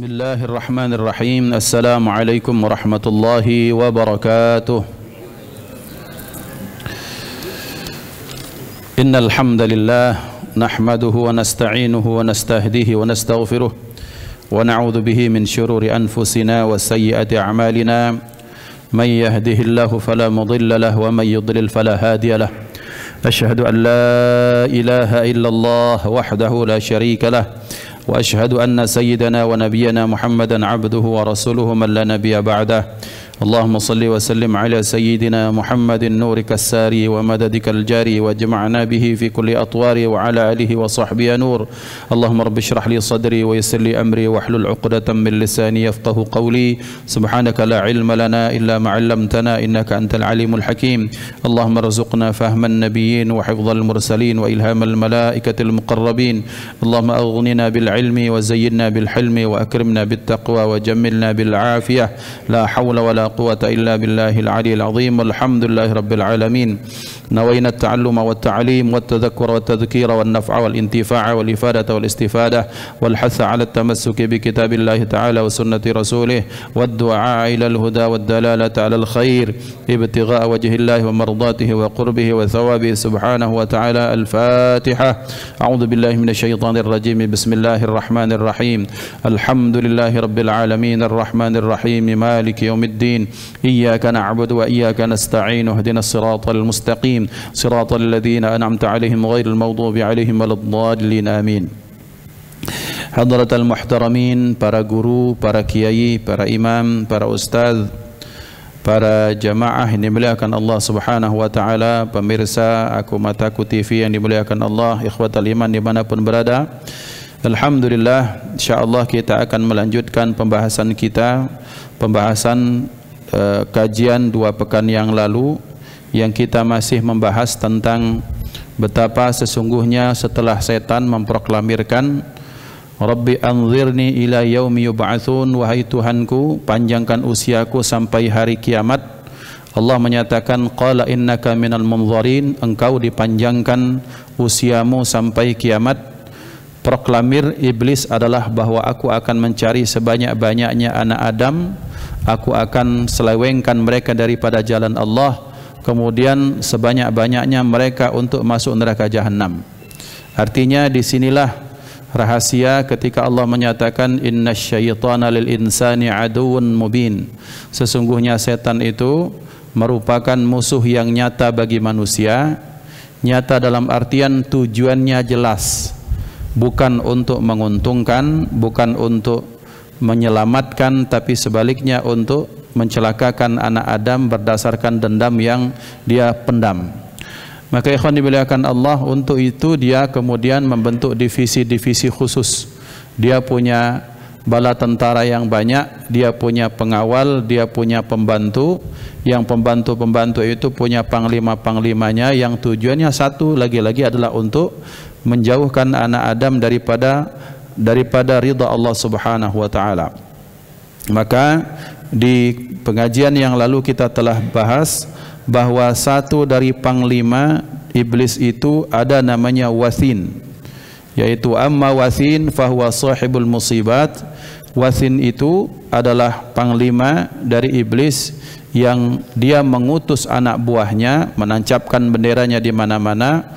Bismillahirrahmanirrahim. Assalamualaikum warahmatullahi wabarakatuh. Innal hamdalillah nahmaduhu wa nasta'inuhu wa nastahdihi wa nastaghfiruh wa na'udzu bihi min shururi anfusina wa sayyiati a'malina. Man yahdihillahu fala mudilla lahu wa man yudlil fala hadiya lahu. Asyhadu an la ilaha illallah wahdahu la syarika lah. وأشهد أن سيدنا ونبينا محمدا عبده ورسوله من لا نبي بعده. اللهم صل وسلم على سيدنا محمد نورك الساري ومددك الجاري واجمعنا به في كل أطوار وعلى آله وصحبه نور. اللهم رب اشرح لي صدري ويسر لي أمري واحلل عقدة من لساني يفقه قولي. سبحانك لا علم لنا إلا ما علمتنا إنك أنت العليم الحكيم. اللهم ارزقنا فهم النبيين وحفظ المرسلين وإلهام الملائكة المقربين. اللهم أغننا بالعلم وزينا بالحلم وأكرمنا بالتقوى وجملنا بالعافية. لا حول ولا قوة إلا بالله العلي العظيم. والحمد لله رب العالمين. نوينا التعلم والتعليم والتذكر والتذكير والنفع والانتفاع والإفادة والاستفادة والحث على التمسك بكتاب الله تعالى وسنة رسوله والدعاء إلى الهدى والدلالة على الخير ابتغاء وجه الله ومرضاته وقربه وثوابه سبحانه وتعالى. الفاتحة. أعوذ بالله من الشيطان الرجيم. بسم الله الرحمن الرحيم. الحمد لله رب العالمين الرحمن الرحيم مالك يوم الدين. إياك نعبد وإياك نستعين. اهدنا الصراط المستقيم صراط الذين أنعمت عليهم غير المغضوب عليهم ولا الضالين. آمين. Hadratal muhtaramin, para guru, para kiai, para imam, para ustaz, para jamaah yang dimuliakan Allah Subhanahu wa taala, pemirsa Aku Mataku TV yang dimuliakan Allah, ikhwatal iman dimanapun berada. Alhamdulillah, insyaallah kita akan melanjutkan pembahasan kajian 2 pekan yang lalu, yang kita masih membahas tentang betapa sesungguhnya setelah setan memproklamirkan Rabbi anzirni ila yaumi yub'atsun, wahai Tuhanku panjangkan usiaku sampai hari kiamat. Allah menyatakan qala innaka minal munzarin, engkau dipanjangkan usiamu sampai kiamat. Proklamir iblis adalah bahwa aku akan mencari sebanyak-banyaknya anak Adam, aku akan selewengkan mereka daripada jalan Allah, kemudian sebanyak-banyaknya mereka untuk masuk neraka jahanam. Artinya disinilah rahasia ketika Allah menyatakan innasyaitana lil insani aduwwun mubin. Sesungguhnya setan itu merupakan musuh yang nyata bagi manusia. Nyata dalam artian tujuannya jelas, bukan untuk menguntungkan, bukan untuk menyelamatkan, tapi sebaliknya untuk mencelakakan anak Adam berdasarkan dendam yang dia pendam. Maka ikhwan dimuliakan Allah, untuk itu dia kemudian membentuk divisi-divisi khusus. Dia punya bala tentara yang banyak, dia punya pengawal, dia punya pembantu. Yang pembantu-pembantu itu punya panglima-panglimanya, yang tujuannya satu lagi-lagi adalah untuk menjauhkan anak Adam daripada ridha Allah Subhanahu wa taala. Maka di pengajian yang lalu kita telah bahas bahwa satu dari panglima iblis itu ada namanya Wathin, yaitu amma Wathin fahuwa sahibul musibat. Wathin itu adalah panglima dari iblis yang dia mengutus anak buahnya, menancapkan benderanya di mana-mana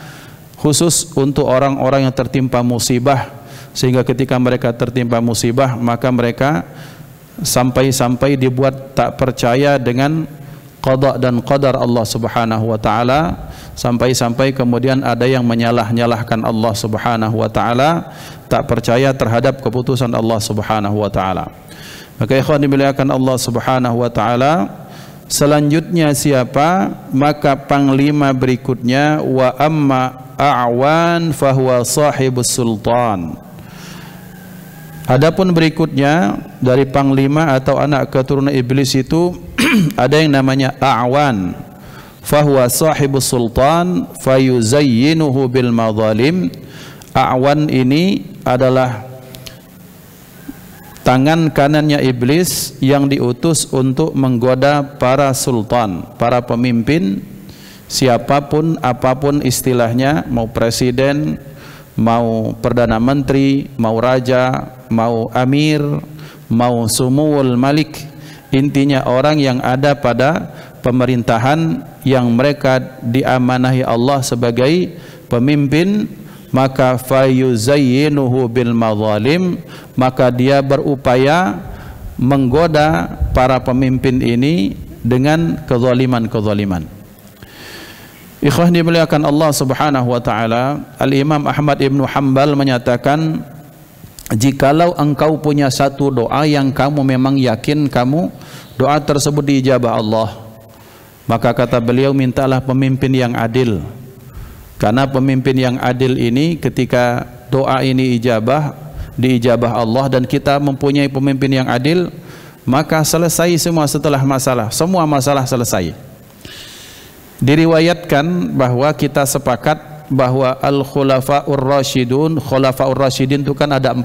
khusus untuk orang-orang yang tertimpa musibah, sehingga ketika mereka tertimpa musibah maka mereka sampai-sampai dibuat tak percaya dengan qada dan qadar Allah Subhanahu wa taala, sampai-sampai kemudian ada yang menyalah-nyalahkan Allah Subhanahu wa taala, tak percaya terhadap keputusan Allah Subhanahu wa taala. Maka ikhwan dimuliakan Allah Subhanahu wa taala, selanjutnya siapa? Maka panglima berikutnya wa amma a'wan fahuwa sahibus sultan. Adapun berikutnya dari panglima atau anak keturunan iblis itu ada yang namanya a'wan fahuwa sahibus sultan fayuzayyinuhu bil madzalim. A'wan ini adalah tangan kanannya iblis yang diutus untuk menggoda para sultan, para pemimpin, siapapun apapun istilahnya, mau presiden, mau perdana menteri, mau raja, mau amir, mau sumul malik, intinya orang yang ada pada pemerintahan yang mereka diamanahi Allah sebagai pemimpin, maka fayuzayyinuhu bil madzalim, maka dia berupaya menggoda para pemimpin ini dengan kezaliman-kezaliman. Ikhwah dimuliakan Allah Subhanahu wa taala, Al-Imam Ahmad Ibn Hanbal menyatakan, jikalau engkau punya satu doa yang kamu memang yakin doa tersebut diijabah Allah, maka kata beliau, mintalah pemimpin yang adil. Karena pemimpin yang adil ini ketika doa ini diijabah Allah dan kita mempunyai pemimpin yang adil, maka selesai semua masalah selesai. Diriwayatkan bahwa kita sepakat bahwa khulafaur rasyidin itu kan ada 4.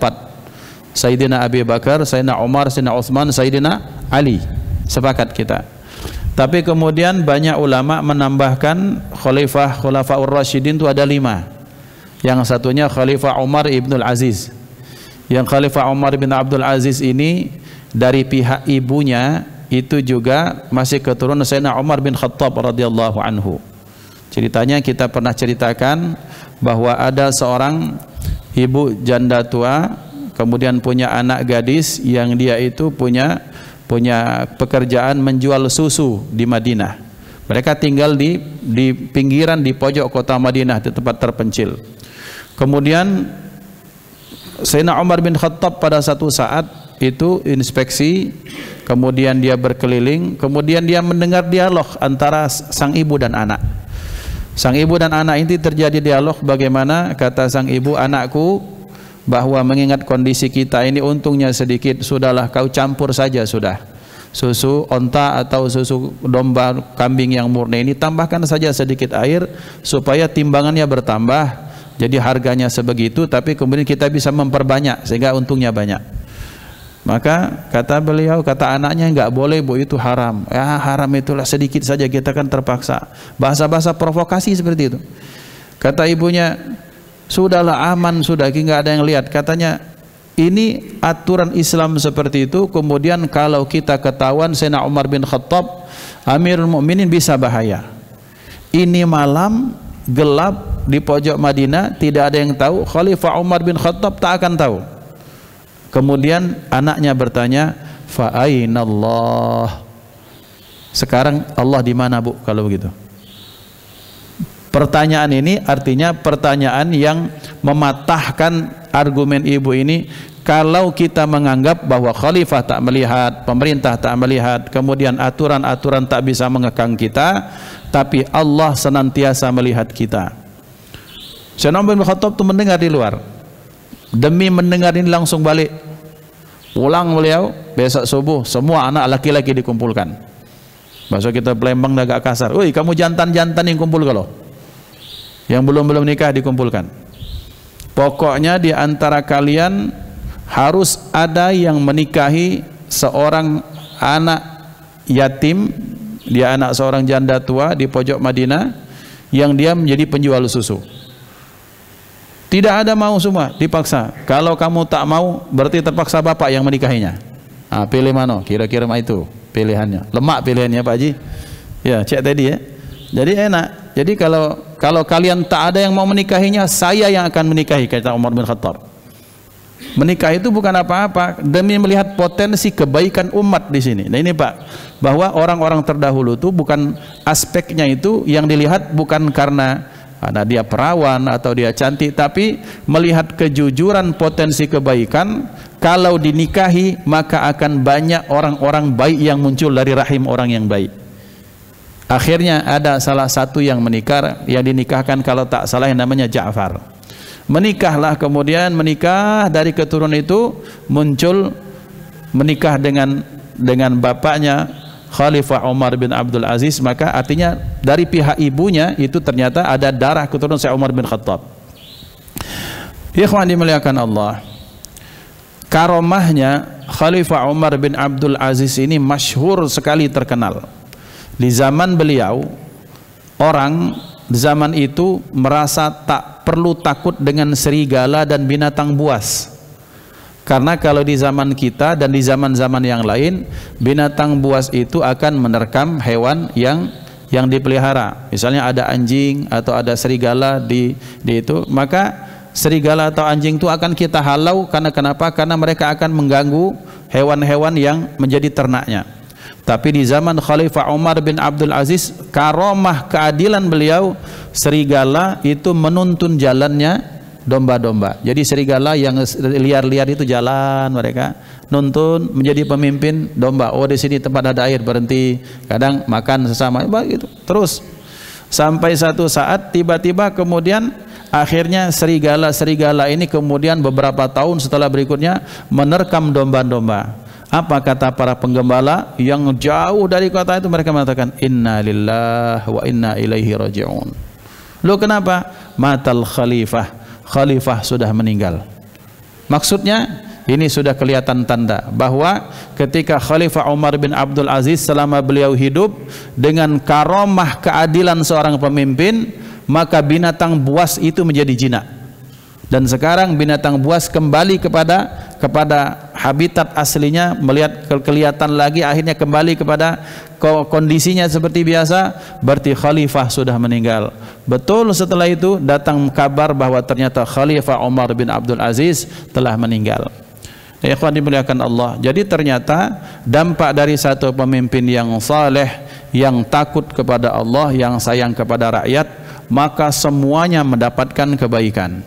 Sayyidina Abi Bakar, Sayyidina Umar, Sayyidina Utsman, Sayyidina Ali. Sepakat kita. Tapi kemudian banyak ulama menambahkan khulafaur rasyidin itu ada 5. Yang satunya Khalifah Umar ibn Aziz. Yang Khalifah Umar bin Abdul Aziz ini dari pihak ibunya itu juga masih keturunan Sayyidina Umar bin Khattab radhiyallahu anhu. Ceritanya kita pernah ceritakan bahwa ada seorang ibu janda tua, kemudian punya anak gadis yang dia itu punya pekerjaan menjual susu di Madinah. Mereka tinggal di pinggiran, di pojok kota Madinah, di tempat terpencil. Kemudian Sayyidina Umar bin Khattab pada satu saat itu inspeksi, kemudian dia berkeliling, kemudian dia mendengar dialog antara sang ibu dan anak. Sang ibu dan anak ini terjadi dialog bagaimana, kata sang ibu, anakku, bahwa mengingat kondisi kita ini untungnya sedikit, sudahlah kau campur saja sudah susu onta atau susu domba kambing yang murni ini, tambahkan saja sedikit air supaya timbangannya bertambah, jadi harganya sebegitu, tapi kemudian kita bisa memperbanyak sehingga untungnya banyak. Maka kata beliau, kata anaknya, enggak boleh bu, itu haram. Ya haram itulah, sedikit saja, kita kan terpaksa. Bahasa-bahasa provokasi seperti itu. Kata ibunya, sudahlah aman, sudah, enggak ada yang lihat. Katanya, ini aturan Islam seperti itu. Kemudian kalau kita ketahuan Sayyidina Umar bin Khattab Amirul Mukminin bisa bahaya. Ini malam gelap di pojok Madinah, tidak ada yang tahu. Khalifah Umar bin Khattab tak akan tahu. Kemudian anaknya bertanya, fa aina Allah? Sekarang Allah di mana bu kalau begitu? Pertanyaan ini artinya pertanyaan yang mematahkan argumen ibu ini. Kalau kita menganggap bahwa khalifah tak melihat, pemerintah tak melihat, kemudian aturan-aturan tak bisa mengekang kita, tapi Allah senantiasa melihat kita. Sayyidina Umar bin Khattab itu mendengar di luar. Demi mendengar ini langsung balik, pulang beliau. Besok subuh semua anak laki-laki dikumpulkan. Bahasa kita Palembang agak kasar, woi kamu jantan-jantan yang kumpul, kalau yang belum nikah dikumpulkan. Pokoknya di antara kalian harus ada yang menikahi seorang anak yatim, dia anak seorang janda tua di pojok Madinah yang dia menjadi penjual susu. Tidak ada mau, semua dipaksa. Kalau kamu tak mau, berarti terpaksa bapak yang menikahinya. Nah, pilih mana? Kira-kira itu pilihannya. Lemak pilihannya Pak Haji. Ya, cek tadi ya. Jadi enak. Jadi kalau kalian tak ada yang mau menikahinya, saya yang akan menikahi, kata Umar bin Khattab. Menikah itu bukan apa-apa, demi melihat potensi kebaikan umat di sini. Nah ini Pak, bahwa orang-orang terdahulu itu bukan aspeknya itu yang dilihat, bukan karena dia perawan atau dia cantik, tapi melihat kejujuran potensi kebaikan. Kalau dinikahi maka akan banyak orang-orang baik yang muncul dari rahim orang yang baik. Akhirnya ada salah satu yang menikah, yang dinikahkan kalau tak salah yang namanya Ja'far. Menikahlah, kemudian menikah dari keturunan itu muncul menikah dengan bapaknya Khalifah Umar bin Abdul Aziz, maka artinya dari pihak ibunya itu ternyata ada darah keturunan Sayyidina Umar bin Khattab. Ikhwan dimuliakan Allah, karomahnya Khalifah Umar bin Abdul Aziz ini masyhur sekali, terkenal. Di zaman beliau, orang di zaman itu merasa tak perlu takut dengan serigala dan binatang buas. Karena kalau di zaman kita dan di zaman-zaman yang lain, binatang buas itu akan menerkam hewan yang dipelihara. Misalnya ada anjing atau ada serigala di itu, maka serigala atau anjing itu akan kita halau. Karena kenapa? Karena mereka akan mengganggu hewan-hewan yang menjadi ternaknya. Tapi di zaman Khalifah Umar bin Abdul Aziz, karomah keadilan beliau, serigala itu menuntun jalannya domba-domba. Jadi serigala yang liar-liar itu jalan, mereka nuntun menjadi pemimpin domba. Oh, di sini tempat ada air, berhenti. Kadang makan sesama, begitu. Terus sampai satu saat tiba-tiba kemudian akhirnya serigala ini kemudian beberapa tahun setelah berikutnya menerkam domba-domba. Apa kata para penggembala yang jauh dari kota itu? Mereka mengatakan inna lillahi wa inna ilaihi raji'un. Loh, kenapa? Matal khalifah sudah meninggal. Maksudnya ini sudah kelihatan tanda bahwa ketika Khalifah Umar bin Abdul Aziz selama beliau hidup dengan karomah keadilan seorang pemimpin, maka binatang buas itu menjadi jinak. Dan sekarang binatang buas kembali kepada habitat aslinya, melihat kelihatan lagi, akhirnya kembali kepada kondisinya seperti biasa. Berarti khalifah sudah meninggal. Betul, setelah itu datang kabar bahwa ternyata Khalifah Umar bin Abdul Aziz telah meninggal. Ikhwan dimuliakan Allah. Jadi ternyata dampak dari satu pemimpin yang saleh, yang takut kepada Allah, yang sayang kepada rakyat, maka semuanya mendapatkan kebaikan.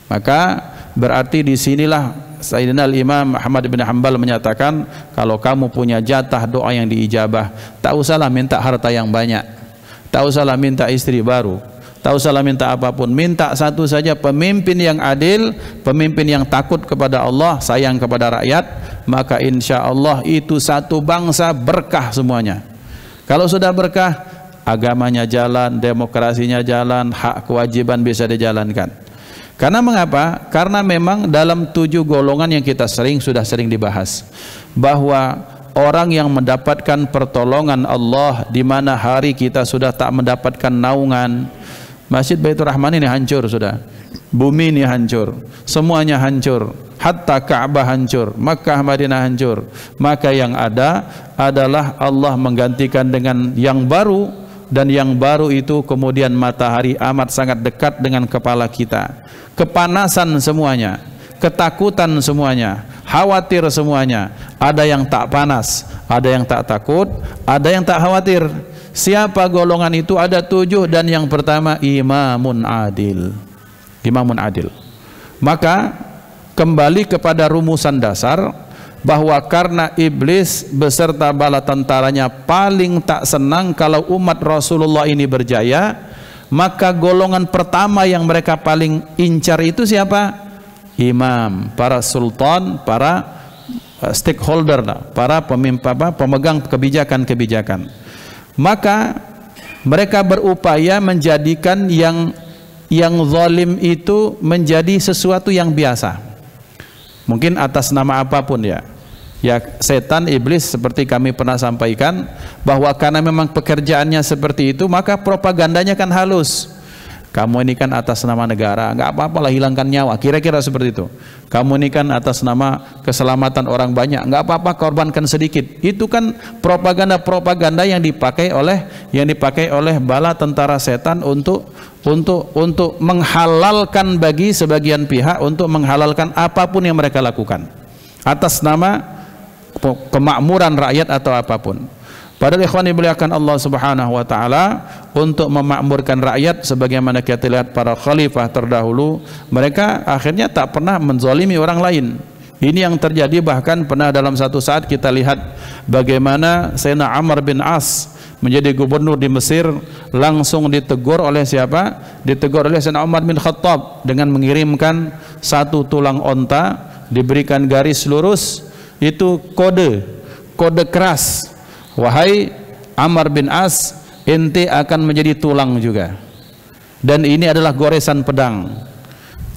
Maka berarti disinilah Sayyidina Imam Ahmad bin Hanbal menyatakan, kalau kamu punya jatah doa yang diijabah, tak usahlah minta harta yang banyak, tak usahlah minta istri baru, tak usahlah minta apapun, minta satu saja, pemimpin yang adil, pemimpin yang takut kepada Allah, sayang kepada rakyat, maka insya Allah itu satu bangsa berkah semuanya. Kalau sudah berkah, agamanya jalan, demokrasinya jalan, hak kewajiban bisa dijalankan. Karena mengapa? Karena memang dalam 7 golongan yang kita sudah sering dibahas, bahwa orang yang mendapatkan pertolongan Allah di mana hari kita sudah tak mendapatkan naungan. Masjid Baitur Rahman ini hancur sudah, bumi ini hancur, semuanya hancur, hatta Ka'bah hancur, Makkah Madinah hancur. Maka yang ada adalah Allah menggantikan dengan yang baru, dan yang baru itu kemudian matahari amat sangat dekat dengan kepala kita. Kepanasan semuanya, ketakutan semuanya, khawatir semuanya. Ada yang tak panas, ada yang tak takut, ada yang tak khawatir. Siapa golongan itu? Ada 7, dan yang pertama imamun adil. Imamun adil. Maka kembali kepada rumusan dasar bahwa karena iblis beserta bala tentaranya paling tak senang kalau umat Rasulullah ini berjaya, maka golongan pertama yang mereka paling incar itu siapa? Imam, para sultan, para stakeholder, para pemegang kebijakan-kebijakan. Maka mereka berupaya menjadikan yang zalim itu menjadi sesuatu yang biasa. Mungkin atas nama apapun ya. Ya, setan, iblis, seperti kami pernah sampaikan, bahwa karena memang pekerjaannya seperti itu, maka propagandanya kan halus. Kamu ini kan atas nama negara, nggak apa-apalah hilangkan nyawa, kira-kira seperti itu. Kamu ini kan atas nama keselamatan orang banyak, nggak apa-apa korbankan sedikit. Itu kan propaganda-propaganda yang dipakai oleh bala tentara setan untuk menghalalkan bagi sebagian pihak, untuk menghalalkan apapun yang mereka lakukan atas nama kemakmuran rakyat atau apapun. Padahal ikhwan dimuliakan Allah Subhanahu wa taala, untuk memakmurkan rakyat sebagaimana kita lihat para khalifah terdahulu, mereka akhirnya tak pernah menzalimi orang lain. Ini yang terjadi, bahkan pernah dalam satu saat kita lihat bagaimana Sayyidina Amr bin As menjadi gubernur di Mesir, langsung ditegur oleh siapa? Ditegur oleh Sayyidina Umar bin Khattab dengan mengirimkan 1 tulang onta, diberikan garis lurus, itu kode keras, wahai Amr bin As, ente akan menjadi tulang juga, dan ini adalah goresan pedang.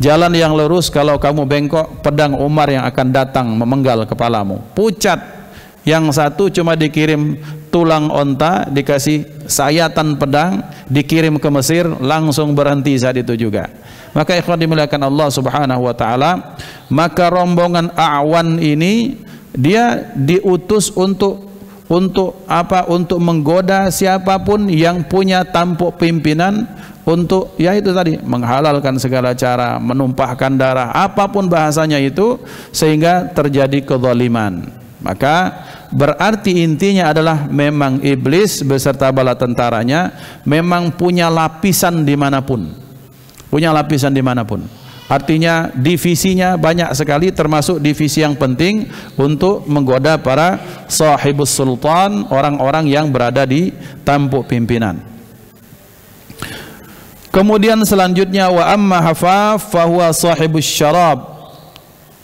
Jalan yang lurus, kalau kamu bengkok, pedang Umar yang akan datang memenggal kepalamu. Pucat. Yang satu cuma dikirim tulang onta, dikasih sayatan pedang, dikirim ke Mesir, langsung berhenti saat itu juga. Maka ikhwan dimuliakan Allah Subhanahu wa taala, maka rombongan A'wan ini dia diutus untuk apa? Untuk menggoda siapapun yang punya tampuk pimpinan, untuk ya itu tadi, menghalalkan segala cara, menumpahkan darah, apapun bahasanya itu, sehingga terjadi kezaliman. Maka berarti intinya adalah memang iblis beserta bala tentaranya memang punya lapisan dimanapun, punya lapisan dimanapun. Artinya divisinya banyak sekali, termasuk divisi yang penting untuk menggoda para sahibus sultan, orang-orang yang berada di tampuk pimpinan. Kemudian selanjutnya, wa amma hafaf fahuwa sahibus syarab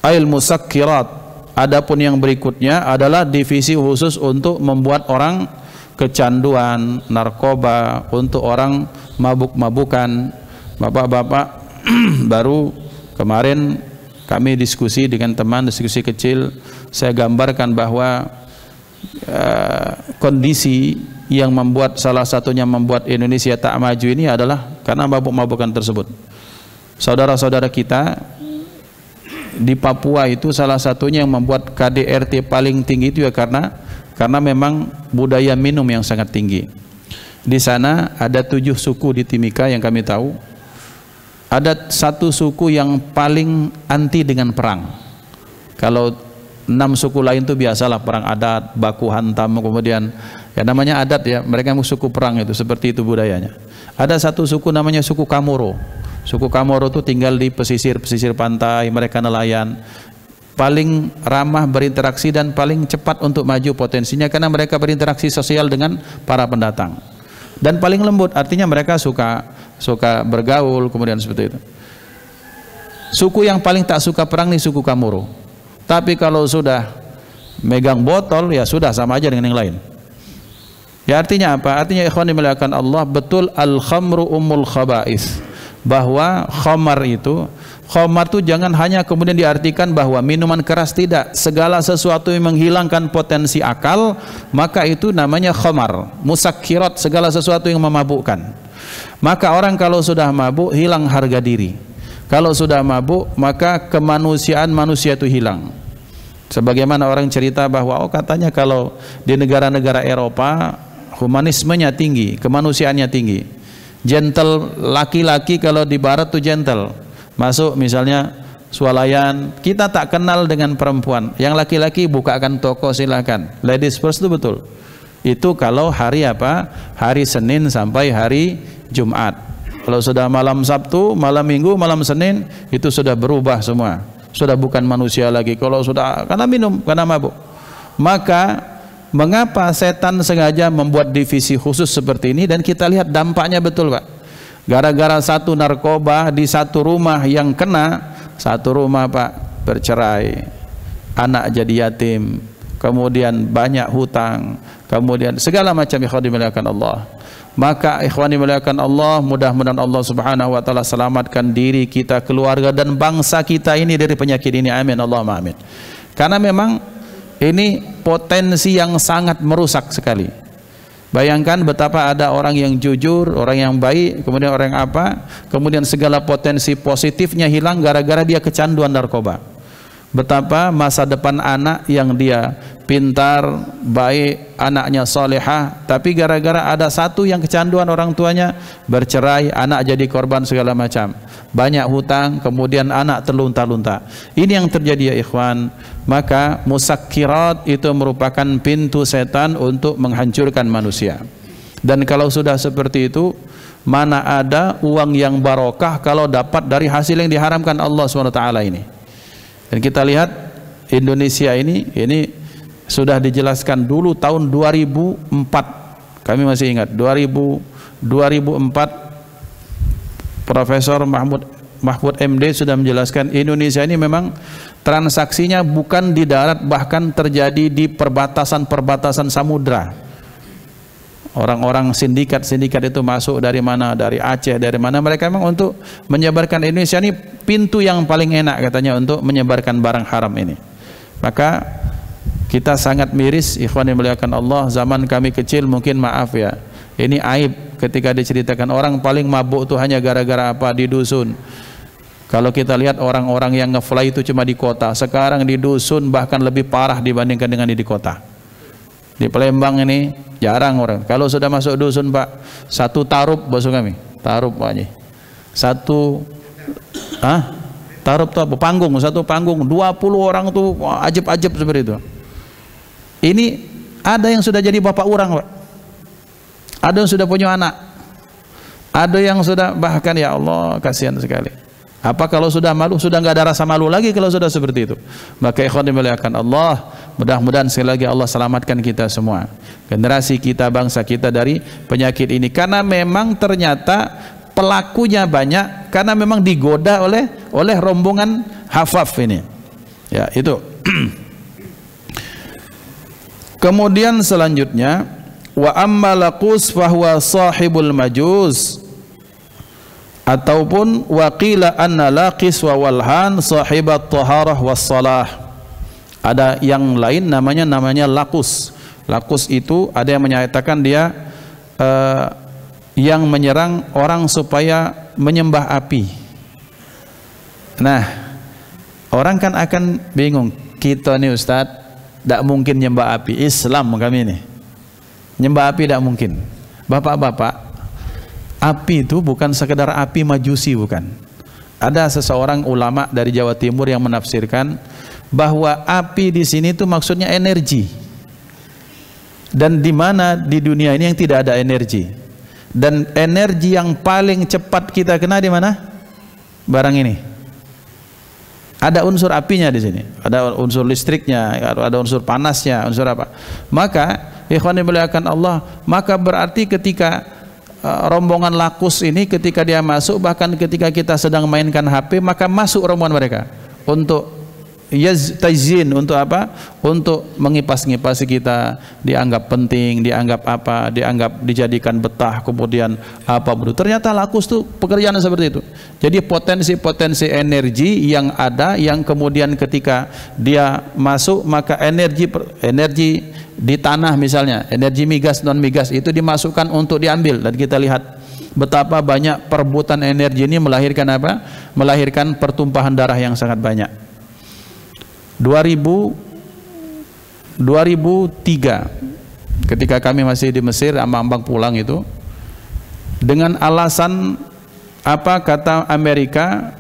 ail musakkirat. Adapun yang berikutnya adalah divisi khusus untuk membuat orang kecanduan narkoba, untuk orang mabuk-mabukan. Bapak-bapak, baru kemarin kami diskusi dengan teman, diskusi kecil, saya gambarkan bahwa kondisi yang membuat, salah satunya membuat Indonesia tak maju ini adalah karena mabuk-mabukan tersebut. Saudara-saudara kita di Papua itu salah satunya yang membuat KDRT paling tinggi itu ya karena memang budaya minum yang sangat tinggi. Di sana ada 7 suku di Timika yang kami tahu. Ada 1 suku yang paling anti dengan perang. Kalau 6 suku lain itu biasalah perang adat, baku hantam, kemudian ya namanya adat ya, mereka suku perang itu, seperti itu budayanya. Ada 1 suku namanya suku Kamoro. Suku Kamoro itu tinggal di pesisir pantai, mereka nelayan. Paling ramah berinteraksi dan paling cepat untuk maju potensinya karena mereka berinteraksi sosial dengan para pendatang. Dan paling lembut, artinya mereka suka bergaul, kemudian seperti itu. Suku yang paling tak suka perang nih suku Kamoro. Tapi kalau sudah megang botol ya sudah sama aja dengan yang lain. Ya artinya apa? Artinya ikhwan dimuliakan Allah, betul al-khamru ummul khaba'is, bahwa khamar itu jangan hanya kemudian diartikan bahwa minuman keras, tidak. Segala sesuatu yang menghilangkan potensi akal, maka itu namanya khamar, musakkirat, segala sesuatu yang memabukkan. Maka orang kalau sudah mabuk hilang harga diri. Kalau sudah mabuk maka kemanusiaan manusia itu hilang. Sebagaimana orang cerita bahwa katanya kalau di negara-negara Eropa humanismenya tinggi, kemanusiaannya tinggi. Gentle laki-laki kalau di barat tuh gentle. Masuk misalnya swalayan, kita tak kenal dengan perempuan. Yang laki-laki bukakan toko silakan. Ladies first itu betul. Itu kalau hari apa? Hari Senin sampai hari Jumat. Kalau sudah malam Sabtu, malam Minggu, malam Senin, itu sudah berubah semua. Sudah bukan manusia lagi. Kalau sudah karena minum, karena mabuk. Maka mengapa setan sengaja membuat divisi khusus seperti ini, dan kita lihat dampaknya betul, Pak. Gara-gara satu narkoba di satu rumah yang kena, satu rumah Pak bercerai, anak jadi yatim, kemudian banyak hutang, kemudian segala macam. Ikhwan dimuliakan Allah. Maka ikhwan dimuliakan Allah, mudah-mudahan Allah Subhanahu wa taala selamatkan diri kita, keluarga dan bangsa kita ini dari penyakit ini. Amin Allahumma amin. Karena memang ini potensi yang sangat merusak sekali. Bayangkan betapa ada orang yang jujur, orang yang baik, kemudian orang yang apa, kemudian segala potensi positifnya hilang gara-gara dia kecanduan narkoba. Betapa masa depan anak yang dia pintar, baik, anaknya solehah, tapi gara-gara ada satu yang kecanduan, orang tuanya bercerai, anak jadi korban segala macam, banyak hutang, kemudian anak terlunta-lunta. Ini yang terjadi ya ikhwan. Maka musakkirat itu merupakan pintu setan untuk menghancurkan manusia. Dan kalau sudah seperti itu, mana ada uang yang barokah kalau dapat dari hasil yang diharamkan Allah SWT ini. Dan kita lihat Indonesia ini sudah dijelaskan dulu tahun 2004, kami masih ingat 2004 Profesor Mahfud MD sudah menjelaskan Indonesia ini memang transaksinya bukan di darat, bahkan terjadi di perbatasan samudra. Orang-orang sindikat itu masuk dari mana, dari Aceh, dari mana, mereka memang untuk menyebarkan. Indonesia ini pintu yang paling enak katanya untuk menyebarkan barang haram ini. Maka kita sangat miris ikhwan yang dimuliakan Allah, zaman kami kecil mungkin maaf ya, ini aib ketika diceritakan orang paling mabuk itu hanya gara-gara apa, di dusun Kalau kita lihat orang-orang yang ngefly itu cuma di kota, sekarang di dusun bahkan lebih parah dibandingkan dengan di kota. Di Palembang ini jarang orang. Kalau sudah masuk dusun Pak, satu tarup bosok kami, tarup Pak Haji. Satu, tarup tuh apa? Panggung, satu panggung, 20 orang tuh ajib-ajib seperti itu. Ini ada yang sudah jadi bapak orang Pak. Ada yang sudah punya anak. Ada yang sudah bahkan ya Allah kasihan sekali. Apa kalau sudah malu, sudah nggak ada rasa malu lagi kalau sudah seperti itu. Maka ikhwan dimuliakan Allah, mudah-mudahan sekali lagi Allah selamatkan kita semua, generasi kita, bangsa kita dari penyakit ini. Karena memang ternyata pelakunya banyak, karena memang digoda oleh rombongan hafaf ini. Ya itu. Kemudian selanjutnya, wa amma laqus fahuwa sahibul majuz, ataupun waqila anna laqis wa walhan sahibat taharah was salah. Ada yang lain namanya laqus. Laqus itu ada yang menyatakan dia yang menyerang orang supaya menyembah api. Nah, orang kan akan bingung, kita nih Ustadz tidak mungkin nyembah api, Islam kami ini nyembah api tidak mungkin. Bapak-bapak, api itu bukan sekedar api majusi, bukan. Ada seseorang ulama dari Jawa Timur yang menafsirkan bahwa api di sini itu maksudnya energi. Dan di mana di dunia ini yang tidak ada energi? Dan energi yang paling cepat kita kena di mana? Barang ini. Ada unsur apinya di sini, ada unsur listriknya, ada unsur panasnya, unsur apa? Maka ikhwan dimuliakan Allah, maka berarti ketika rombongan Laqus ini ketika dia masuk, bahkan ketika kita sedang mainkan HP, maka masuk rombongan mereka untuk tazyin, untuk apa? Untuk mengipas-ngipasi kita, dianggap penting, dianggap apa? Dianggap dijadikan betah, kemudian apa begitu. Ternyata Laqus tuh pekerjaan seperti itu. Jadi potensi-potensi energi yang ada, yang kemudian ketika dia masuk, maka energi di tanah misalnya, energi migas, non migas itu dimasukkan untuk diambil. Dan kita lihat betapa banyak perebutan energi ini melahirkan apa? Melahirkan pertumpahan darah yang sangat banyak. 2003 ketika kami masih di Mesir, ambang-ambang pulang itu, dengan alasan apa kata Amerika,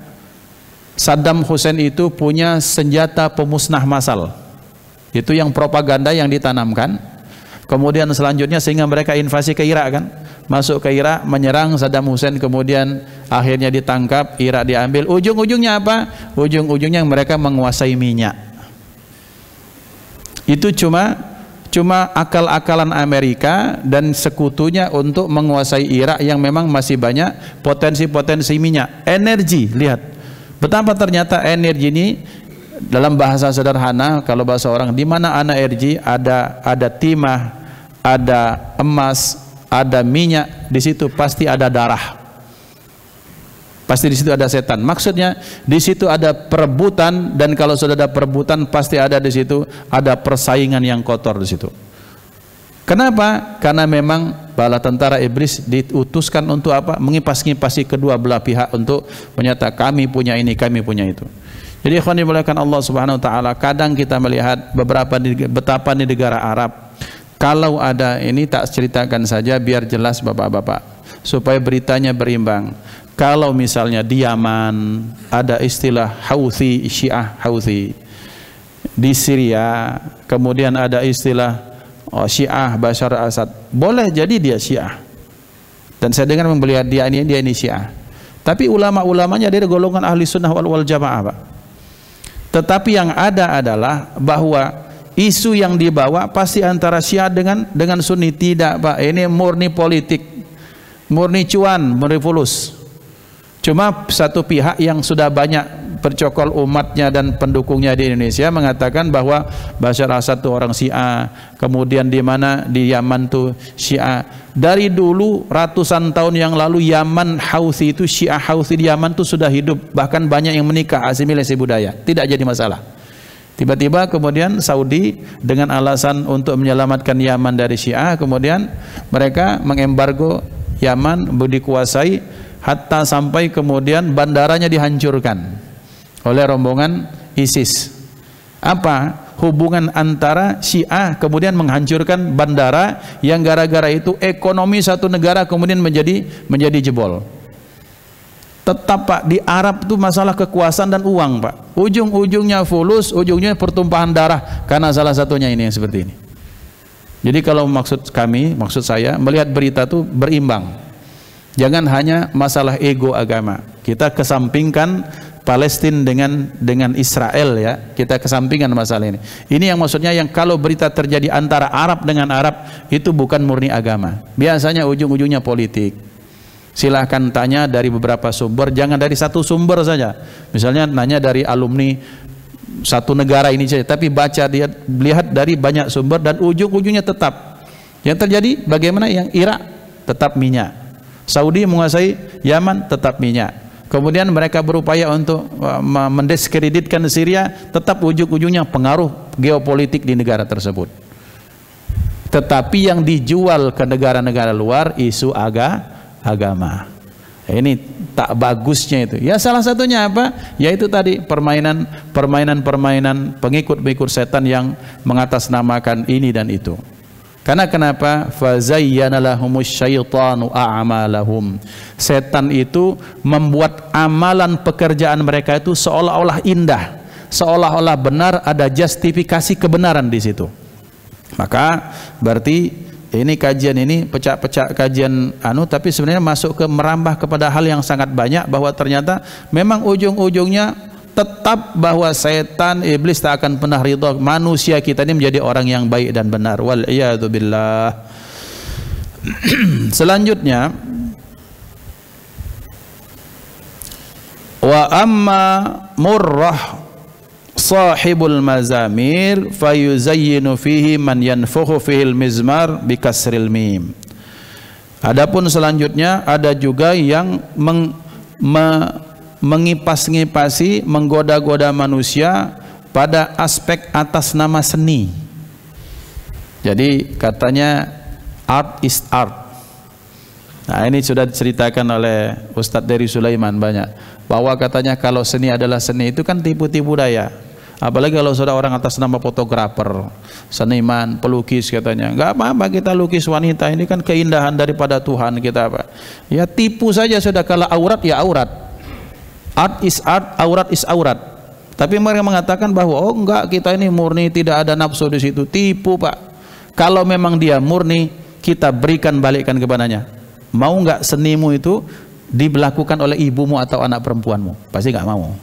Saddam Hussein itu punya senjata pemusnah massal. Itu yang propaganda yang ditanamkan. Kemudian selanjutnya sehingga mereka invasi ke Irak kan, masuk ke Irak, menyerang Saddam Hussein, kemudian akhirnya ditangkap, Irak diambil. Ujung-ujungnya apa? Ujung-ujungnya mereka menguasai minyak. Itu cuma akal-akalan Amerika dan sekutunya untuk menguasai Irak yang memang masih banyak potensi-potensi minyak. Energi, lihat betapa ternyata energi ini dalam bahasa sederhana, kalau bahasa orang, di mana ada energi, ada timah, ada emas, ada minyak, di situ pasti ada darah. Pasti di situ ada setan. Maksudnya di situ ada perebutan, dan kalau sudah ada perebutan pasti ada di situ ada persaingan yang kotor di situ. Kenapa? Karena memang bala tentara iblis diutuskan untuk apa? Mengipas-ngipasi kedua belah pihak untuk menyatakan kami punya ini, kami punya itu. Jadi ikhwan dimuliakan Allah Subhanahu wa taala, kadang kita melihat betapa di negara Arab, kalau ada ini tak ceritakan saja biar jelas bapak-bapak, supaya beritanya berimbang. Kalau misalnya di Yaman ada istilah Houthi, Syiah Houthi. Di Syria kemudian ada istilah Syiah Bashar al-Assad. Boleh jadi dia Syiah. Dan saya dengar melihat dia ini Syiah. Tapi ulama-ulamanya dari golongan ahli sunnah wal jamaah, Pak. Tetapi yang ada adalah bahwa isu yang dibawa pasti antara Syiah dengan Sunni. Tidak, Pak. Ini murni politik, murni cuan, murni fulus. Cuma satu pihak yang sudah banyak bercokol umatnya dan pendukungnya di Indonesia mengatakan bahwa Bashar al-Assad itu orang Syiah, kemudian di mana di Yaman tuh Syiah. Dari dulu ratusan tahun yang lalu Yaman Houthi itu, Syiah Houthi di Yaman tuh sudah hidup, bahkan banyak yang menikah, asimilasi budaya, tidak jadi masalah. Tiba-tiba kemudian Saudi dengan alasan untuk menyelamatkan Yaman dari Syiah, kemudian mereka mengembargo Yaman, dikuasai. hatta sampai kemudian bandaranya dihancurkan oleh rombongan ISIS. Apa hubungan antara Syiah kemudian menghancurkan bandara yang gara-gara itu ekonomi satu negara kemudian menjadi jebol? Tetap Pak, di Arab itu masalah kekuasaan dan uang Pak, ujung-ujungnya fulus, ujungnya pertumpahan darah karena salah satunya ini yang seperti ini. Jadi kalau maksud saya melihat berita itu berimbang, jangan hanya masalah ego agama. Kita kesampingkan Palestina dengan Israel ya, kita kesampingkan masalah ini. Ini yang maksudnya yang kalau berita terjadi antara Arab dengan Arab itu bukan murni agama, biasanya ujung-ujungnya politik. Silahkan tanya dari beberapa sumber, jangan dari satu sumber saja. Misalnya nanya dari alumni satu negara ini saja, tapi lihat dari banyak sumber dan ujung-ujungnya tetap yang terjadi bagaimana? Yang Irak tetap minyak, Saudi menguasai Yaman tetap minyak, kemudian mereka berupaya untuk mendiskreditkan Syria, tetap ujung-ujungnya pengaruh geopolitik di negara tersebut. Tetapi yang dijual ke negara-negara luar isu agama. Ini tak bagusnya itu. Ya salah satunya apa? Yaitu tadi permainan pengikut-pengikut setan yang mengatasnamakan ini dan itu. Karena kenapa? Fazayyana lahumus syaitanu a'malahum. Setan itu membuat amalan pekerjaan mereka itu seolah-olah indah, seolah-olah benar, ada justifikasi kebenaran di situ. Maka berarti ini kajian ini pecah-pecah kajian tapi sebenarnya masuk ke merambah kepada hal yang sangat banyak, bahwa ternyata memang ujung-ujungnya tetap bahwa setan, iblis tak akan pernah ridha manusia kita ini menjadi orang yang baik dan benar. Wal iyadu billah. Selanjutnya, wa amma Murrah sahibul mazamir fayuzayyinu fihi man yanfukhu fihil mizmar bikasril mim. Adapun selanjutnya ada juga yang mengipas-ngipasi, menggoda-goda manusia pada aspek atas nama seni. Jadi katanya art is art. Nah ini sudah diceritakan oleh Ustadz Dery Sulaiman banyak, bahwa katanya kalau seni adalah seni itu kan tipu-tipu daya. Apalagi kalau sudah orang atas nama fotografer, seniman, pelukis katanya, nggak apa-apa kita lukis wanita, ini kan keindahan daripada Tuhan kita apa? Ya tipu saja sudah. Kalau aurat ya aurat, art is art, aurat is aurat. Tapi mereka mengatakan bahwa oh enggak, kita ini murni, tidak ada nafsu di situ. Tipu Pak. Kalau memang dia murni, kita berikan balikkan kepadanya. Mau nggak senimu itu dilakukan oleh ibumu atau anak perempuanmu? Pasti nggak mau.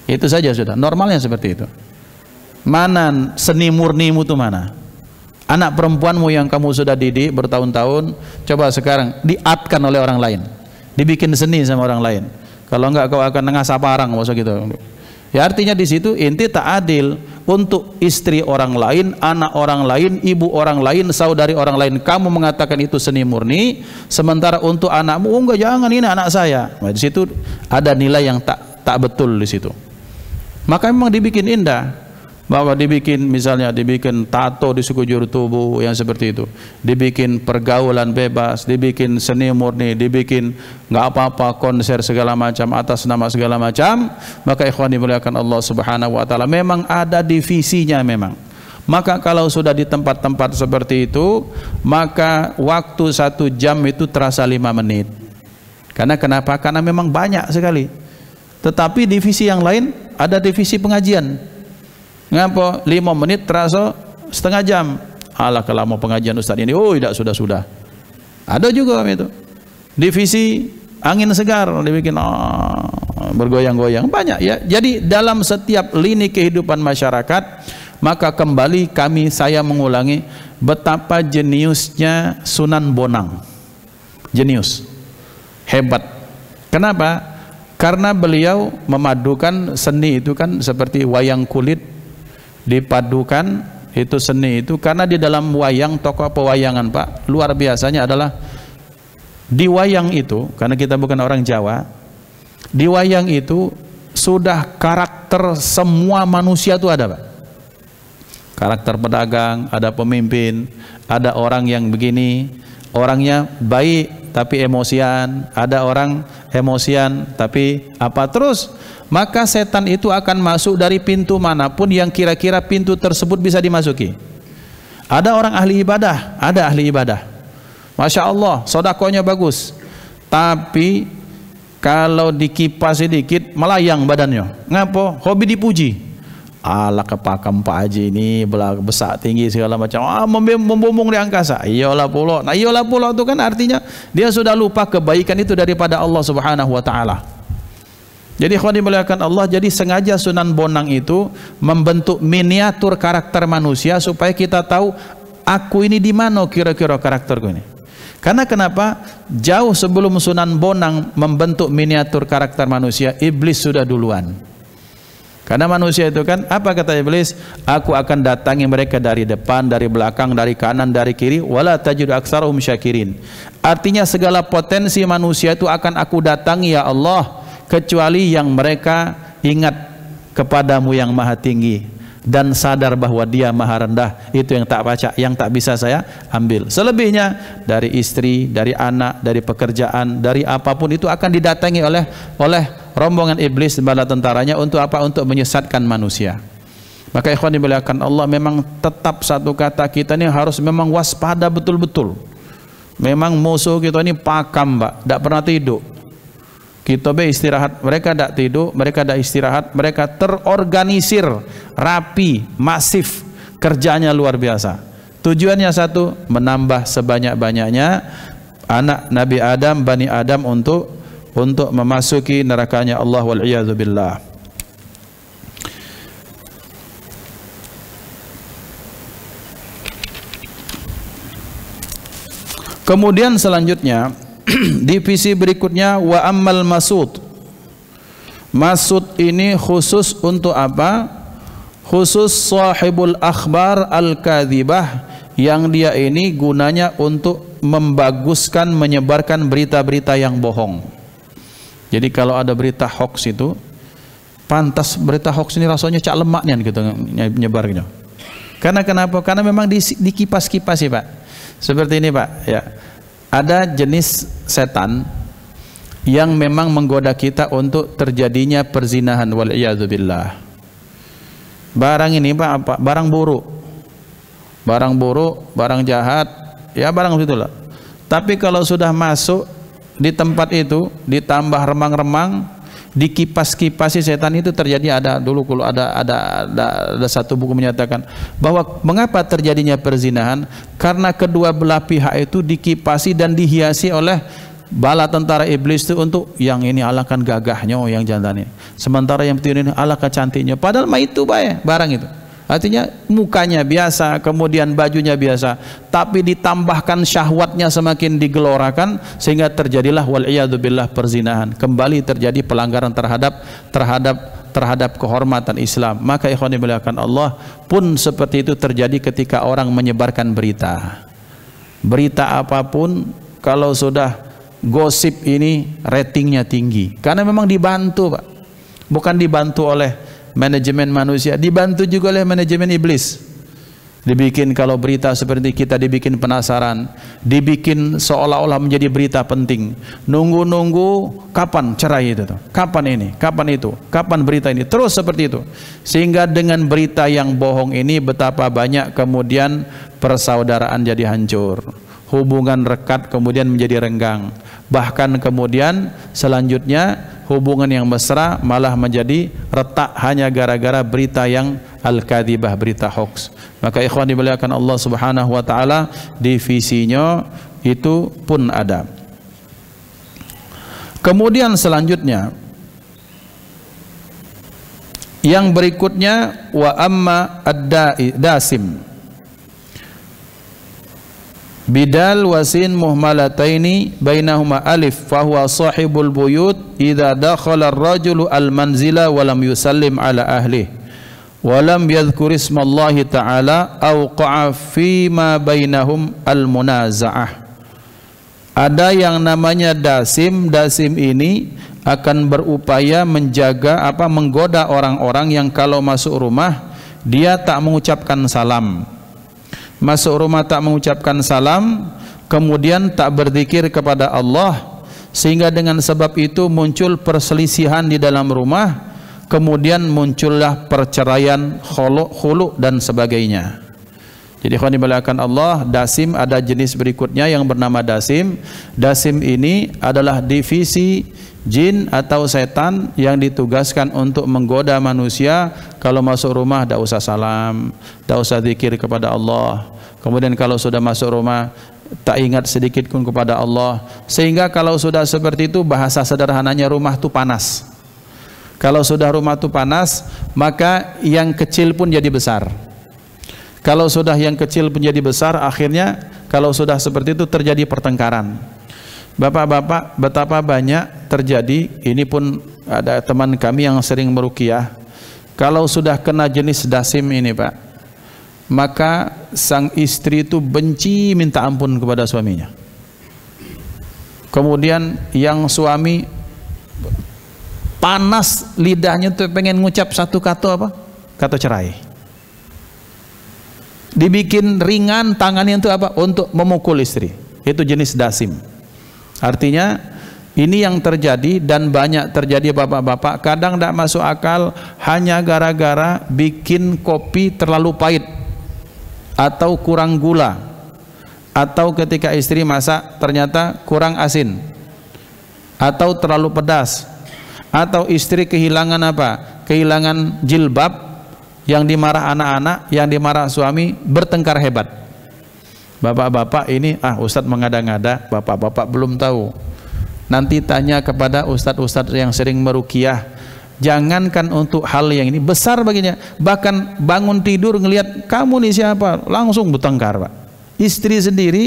Itu saja sudah, normalnya seperti itu. Mana seni murnimu itu mana? Anak perempuanmu yang kamu sudah didik bertahun-tahun, coba sekarang diatkan oleh orang lain, dibikin seni sama orang lain. Kalau enggak kau akan ngasah parang, maksud gitu. Ya artinya di situ inti tak adil untuk istri orang lain, anak orang lain, ibu orang lain, saudari orang lain. Kamu mengatakan itu seni murni, sementara untuk anakmu, oh enggak, jangan, ini anak saya. Nah, di situ ada nilai yang tak betul di situ. Maka memang dibikin indah, bahwa misalnya dibikin tato di sekujur tubuh yang seperti itu, dibikin pergaulan bebas, dibikin seni murni, dibikin nggak apa-apa konser segala macam atas nama segala macam. Maka ikhwan dimuliakan Allah Subhanahu wa taala, memang ada divisinya memang. Maka kalau sudah di tempat-tempat seperti itu, maka waktu 1 jam itu terasa 5 menit. Karena kenapa? Karena memang banyak sekali. Tetapi divisi yang lain, ada divisi pengajian. Ngapa 5 menit terasa setengah jam? Alah kalau mau pengajian Ustaz ini, oh tidak, sudah. Ada juga itu. Divisi angin segar dibikin bergoyang-goyang, banyak ya. Jadi dalam setiap lini kehidupan masyarakat, maka kembali saya mengulangi betapa jeniusnya Sunan Bonang. Jenius. Hebat. Kenapa? Karena beliau memadukan seni itu kan seperti wayang kulit dipadukan itu seni itu, karena di dalam wayang, tokoh pewayangan Pak, luar biasanya adalah di wayang itu, karena kita bukan orang Jawa, di wayang itu sudah karakter semua manusia itu ada Pak. Karakter pedagang, ada pemimpin, ada orang yang begini, orangnya baik tapi emosian, ada orang emosian tapi apa terus, maka setan itu akan masuk dari pintu manapun yang kira-kira pintu tersebut bisa dimasuki. Ada orang ahli ibadah, ada ahli ibadah, Masya Allah, sodakonya bagus, tapi kalau dikipas sedikit melayang badannya. Ngapo? Hobi dipuji. Ala kepakam Pak Haji ini besar tinggi segala macam. Membumbung di angkasa. Iyalah pula. Nah iyalah pula itu kan artinya dia sudah lupa kebaikan itu daripada Allah Subhanahu wa taala. Jadi ikhwan dimuliakan Allah, jadi sengaja Sunan Bonang itu membentuk miniatur karakter manusia supaya kita tahu aku ini di mana kira-kira karakterku ini. Karena kenapa? Jauh sebelum Sunan Bonang membentuk miniatur karakter manusia, iblis sudah duluan. Karena manusia itu kan, apa kata iblis? Aku akan datangi mereka dari depan, dari belakang, dari kanan, dari kiri, wala tajidu aktsarahum syakirin. Artinya segala potensi manusia itu akan aku datangi ya Allah, kecuali yang mereka ingat kepadamu yang maha tinggi dan sadar bahwa dia maha rendah. Itu yang tak baca, yang tak bisa saya ambil. Selebihnya dari istri, dari anak, dari pekerjaan, dari apapun itu akan didatangi oleh rombongan iblis bala tentaranya untuk apa? Untuk menyesatkan manusia. Maka ikhwan dimuliakan Allah, memang tetap satu kata kita ini harus memang waspada betul-betul. Memang musuh kita ini pakam, Pak, tidak pernah tidur. Kita istirahat, mereka tidak tidur, mereka tidak istirahat, mereka terorganisir, rapi, masif, kerjanya luar biasa. Tujuannya satu, menambah sebanyak-banyaknya anak Nabi Adam, Bani Adam untuk memasuki nerakanya Allah wal-iyadzu billah. Kemudian selanjutnya divisi berikutnya, wa ammal masud. Masud ini khusus untuk apa? Khusus sahibul akhbar al-kadzibah, yang dia ini gunanya untuk membaguskan, menyebarkan berita-berita yang bohong. Jadi kalau ada berita hoax itu, pantas berita hoax ini rasanya cak lemaknya gitu nyebarnya. Karena kenapa? Karena memang dikipas-kipas sih Pak. Seperti ini Pak, ya. Ada jenis setan yang memang menggoda kita untuk terjadinya perzinahan wal-iyadzubillah. Barang ini Pak apa? Barang buruk, barang jahat, ya barang itulah. Tapi kalau sudah masuk di tempat itu, ditambah remang-remang, dikipas-kipasi setan itu terjadi. Ada dulu kalau ada satu buku menyatakan bahwa mengapa terjadinya perzinahan, karena kedua belah pihak itu dikipasi dan dihiasi oleh bala tentara iblis itu untuk yang ini alakan gagahnya, yang jantan ini, sementara yang betul ini alakan cantiknya, padahal mah itu baik barang itu. Artinya mukanya biasa, kemudian bajunya biasa, tapi ditambahkan syahwatnya semakin digelorakan sehingga terjadilah wal-iyadzubillah perzinahan. Kembali terjadi pelanggaran terhadap kehormatan Islam. Maka ikhwan dimuliakan Allah, pun seperti itu terjadi ketika orang menyebarkan berita. Berita apapun kalau sudah gosip ini ratingnya tinggi. Karena memang dibantu, Pak. Bukan dibantu oleh manajemen manusia, dibantu juga oleh manajemen iblis. Dibikin kalau berita seperti kita dibikin penasaran, dibikin seolah-olah menjadi berita penting. Nunggu-nunggu kapan cerai itu tuh, kapan ini, kapan itu, kapan berita ini, terus seperti itu. Sehingga dengan berita yang bohong ini betapa banyak kemudian persaudaraan jadi hancur, hubungan rekat kemudian menjadi renggang, bahkan kemudian selanjutnya hubungan yang mesra malah menjadi retak hanya gara-gara berita yang al-kadzibah, berita hoax. Maka ikhwan dimuliakan Allah Subhanahu wa taala, divisinya itu pun ada. Kemudian selanjutnya yang berikutnya, wa amma ad-dasim bidal wasin muhmalataini bainahuma alif fahuwa sahibul buyut idza dakhala ar-rajulu al-manzila wa lam yusallim ala ahlihi wa lam yadhkur ismallahi ta'ala awqa'a fi ma bainahum al-munaza'ah. Ada yang namanya dasim. Dasim ini akan berupaya menjaga menggoda orang-orang yang kalau masuk rumah dia tak mengucapkan salam. Masuk rumah tak mengucapkan salam, kemudian tak berzikir kepada Allah, sehingga dengan sebab itu muncul perselisihan di dalam rumah, kemudian muncullah perceraian, khulu dan sebagainya. Jadi ikhwan dimuliakan Allah, dasim ada jenis berikutnya yang bernama dasim. Dasim ini adalah divisi jin atau setan yang ditugaskan untuk menggoda manusia. Kalau masuk rumah tidak usah salam, tidak usah zikir kepada Allah. Kemudian kalau sudah masuk rumah tak ingat sedikit pun kepada Allah. Sehingga kalau sudah seperti itu, bahasa sederhananya rumah itu panas. Kalau sudah rumah itu panas, maka yang kecil pun jadi besar. Kalau sudah yang kecil menjadi besar, akhirnya kalau sudah seperti itu terjadi pertengkaran. Bapak-bapak, betapa banyak terjadi, ini pun ada teman kami yang sering meruqyah. Kalau sudah kena jenis dasim ini Pak, maka sang istri itu benci minta ampun kepada suaminya. Kemudian yang suami panas lidahnya tuh pengen ngucap satu kata apa? Kata cerai. Dibikin ringan tangannya itu apa? Untuk memukul istri. Itu jenis dasim. Artinya ini yang terjadi dan banyak terjadi bapak-bapak. Kadang tidak masuk akal hanya gara-gara bikin kopi terlalu pahit atau kurang gula, atau ketika istri masak ternyata kurang asin, atau terlalu pedas, atau istri kehilangan apa? Kehilangan jilbab, yang dimarah anak-anak, yang dimarah suami, bertengkar hebat. Bapak-bapak ini, Ustadz mengada-ngada, bapak-bapak belum tahu. Nanti tanya kepada ustadz-ustadz yang sering meruqyah. Jangankan untuk hal yang ini, besar baginya. Bahkan bangun tidur ngelihat kamu nih siapa, langsung bertengkar Pak. Istri sendiri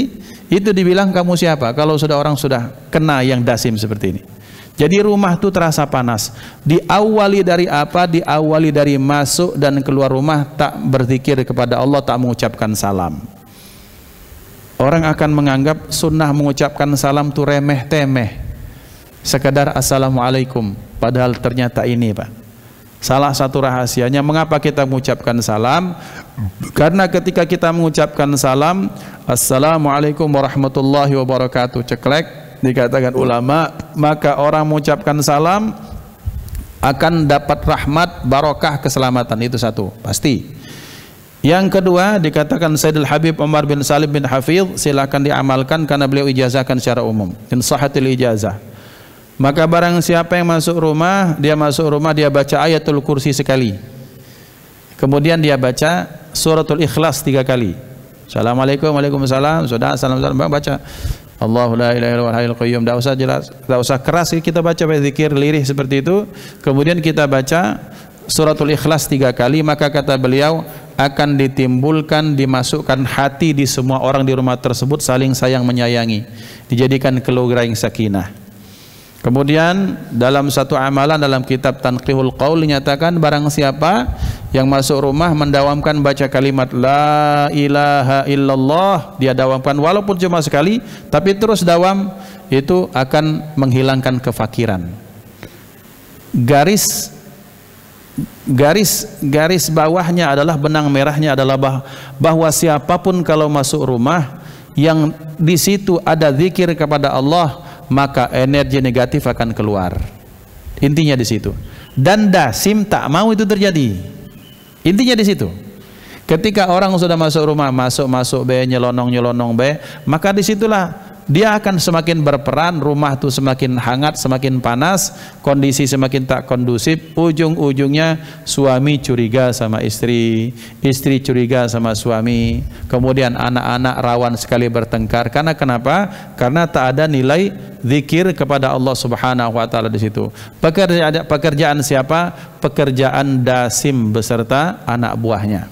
itu dibilang kamu siapa, kalau sudah orang sudah kena yang dasim seperti ini. Jadi rumah itu terasa panas. Diawali dari apa? Diawali dari masuk dan keluar rumah tak berzikir kepada Allah, tak mengucapkan salam. Orang akan menganggap sunnah mengucapkan salam itu remeh-temeh, sekedar assalamualaikum. Padahal ternyata ini Pak, salah satu rahasianya mengapa kita mengucapkan salam. Karena ketika kita mengucapkan salam, assalamualaikum warahmatullahi wabarakatuh, ceklek, dikatakan ulama, maka orang mengucapkan salam akan dapat rahmat, barokah, keselamatan. Itu satu, pasti. Yang kedua, dikatakan Sayyidul Habib Umar bin Salim bin Hafidh, silakan diamalkan karena beliau ijazahkan secara umum, in sahatil ijazah. Maka barang siapa yang masuk rumah, dia baca ayatul kursi sekali, kemudian dia baca suratul ikhlas 3 kali. Assalamualaikum, waalaikumsalam, sudah, salam-salam, baca Allahu la ilaha illallah hayyul qayyum. Tidak usah jelas, tidak usah keras, kita baca zikir lirih seperti itu. Kemudian kita baca suratul ikhlas 3 kali, maka kata beliau akan ditimbulkan, dimasukkan hati di semua orang di rumah tersebut saling sayang menyayangi, dijadikan keluarga yang sakinah. Kemudian dalam satu amalan dalam kitab Tanqihul Qaul dinyatakan barang siapa yang masuk rumah mendawamkan baca kalimat la ilaha illallah, dia dawamkan walaupun cuma sekali, tapi terus dawam, itu akan menghilangkan kefakiran. Garis bawahnya adalah, benang merahnya adalah bahwa siapapun kalau masuk rumah yang di situ ada zikir kepada Allah, maka energi negatif akan keluar. Intinya di situ. Dan dasim tak mau itu terjadi. Intinya di situ. Ketika orang sudah masuk rumah, masuk nyelonong maka disitulah dia akan semakin berperan, rumah itu semakin hangat, semakin panas, kondisi semakin tak kondusif, ujung-ujungnya suami curiga sama istri, istri curiga sama suami, kemudian anak-anak rawan sekali bertengkar. Karena kenapa? Karena tak ada nilai zikir kepada Allah Subhanahu wa taala di situ. Pekerjaan siapa? Pekerjaan dasim beserta anak buahnya.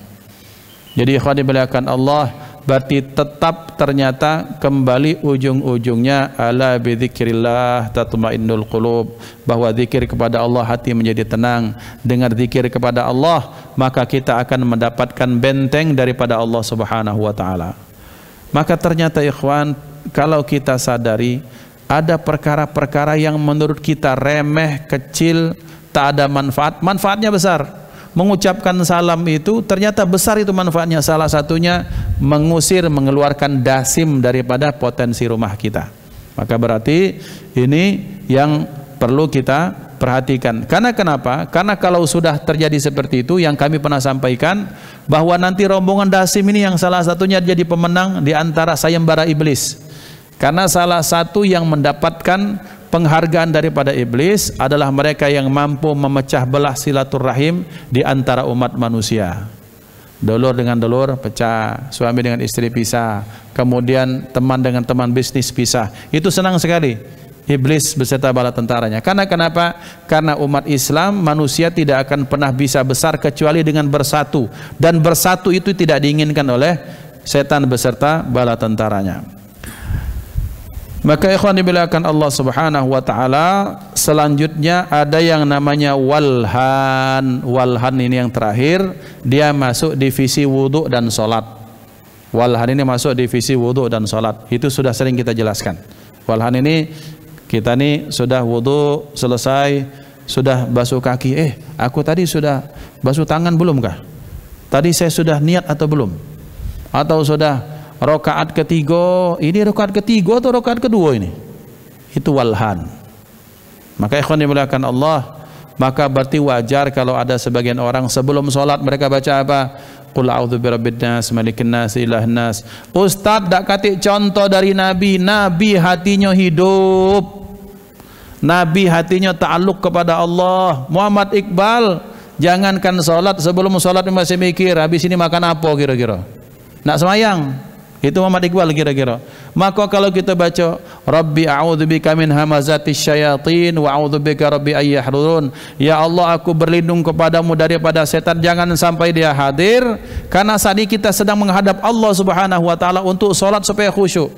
Jadi ikhwan dimuliakan Allah, berarti tetap ternyata kembali ujung-ujungnya ala bidzikrillah tatmainnul qulub, bahwa zikir kepada Allah hati menjadi tenang. Dengar zikir kepada Allah, maka kita akan mendapatkan benteng daripada Allah Subhanahu wa taala. Maka ternyata ikhwan, kalau kita sadari ada perkara-perkara yang menurut kita remeh, kecil, tak ada manfaat, manfaatnya besar. mengucapkan salam itu ternyata besar itu manfaatnya. Salah satunya mengusir, mengeluarkan dasim daripada potensi rumah kita. Maka berarti ini yang perlu kita perhatikan. Karena kenapa? Karena kalau sudah terjadi seperti itu, yang kami pernah sampaikan bahwa nanti rombongan dasim ini yang salah satunya jadi pemenang di antara sayembara iblis. Karena salah satu yang mendapatkan penghargaan daripada iblis adalah mereka yang mampu memecah belah silaturahim di antara umat manusia. Dulur dengan dulur pecah, suami dengan istri pisah, kemudian teman dengan teman bisnis pisah. Itu senang sekali iblis beserta bala tentaranya. Karena kenapa? Karena umat Islam, manusia tidak akan pernah bisa besar kecuali dengan bersatu, dan bersatu itu tidak diinginkan oleh setan beserta bala tentaranya. Maka ikhwan dimuliakan Allah Subhanahu wa taala, selanjutnya ada yang namanya walhan. Walhan ini yang terakhir, dia masuk divisi wudu dan salat. Walhan ini masuk divisi wudu dan salat. Itu sudah sering kita jelaskan. Walhan ini kita nih sudah wudu selesai, sudah basuh kaki, aku tadi sudah basuh tangan belum kah? Tadi saya sudah niat atau belum? Atau sudah rakaat ketiga, ini rakaat ketiga atau rakaat kedua ini? Itu walhan. Maka ikhwan dimuliakan Allah, maka berarti wajar kalau ada sebagian orang sebelum sholat mereka baca apa? Qul a'udzu birabbin nas, malikin nas, ilahin nas. Ustaz dak katik contoh dari Nabi. Nabi hatinya hidup, Nabi hatinya ta'alluq kepada Allah. Muhammad Iqbal, jangankan sholat, sebelum sholat masih mikir habis ini makan apa kira-kira, nak semayang. Itu Muhammad Iqbal kira-kira. Maka kalau kita baca Rabbi a'udzubika min hamazatis syayatin wa a'udzubika rabbi ayyahdurun, ya Allah aku berlindung kepadamu daripada setan, jangan sampai dia hadir. Karena saat ini kita sedang menghadap Allah Subhanahu wa taala untuk salat supaya khusyuk.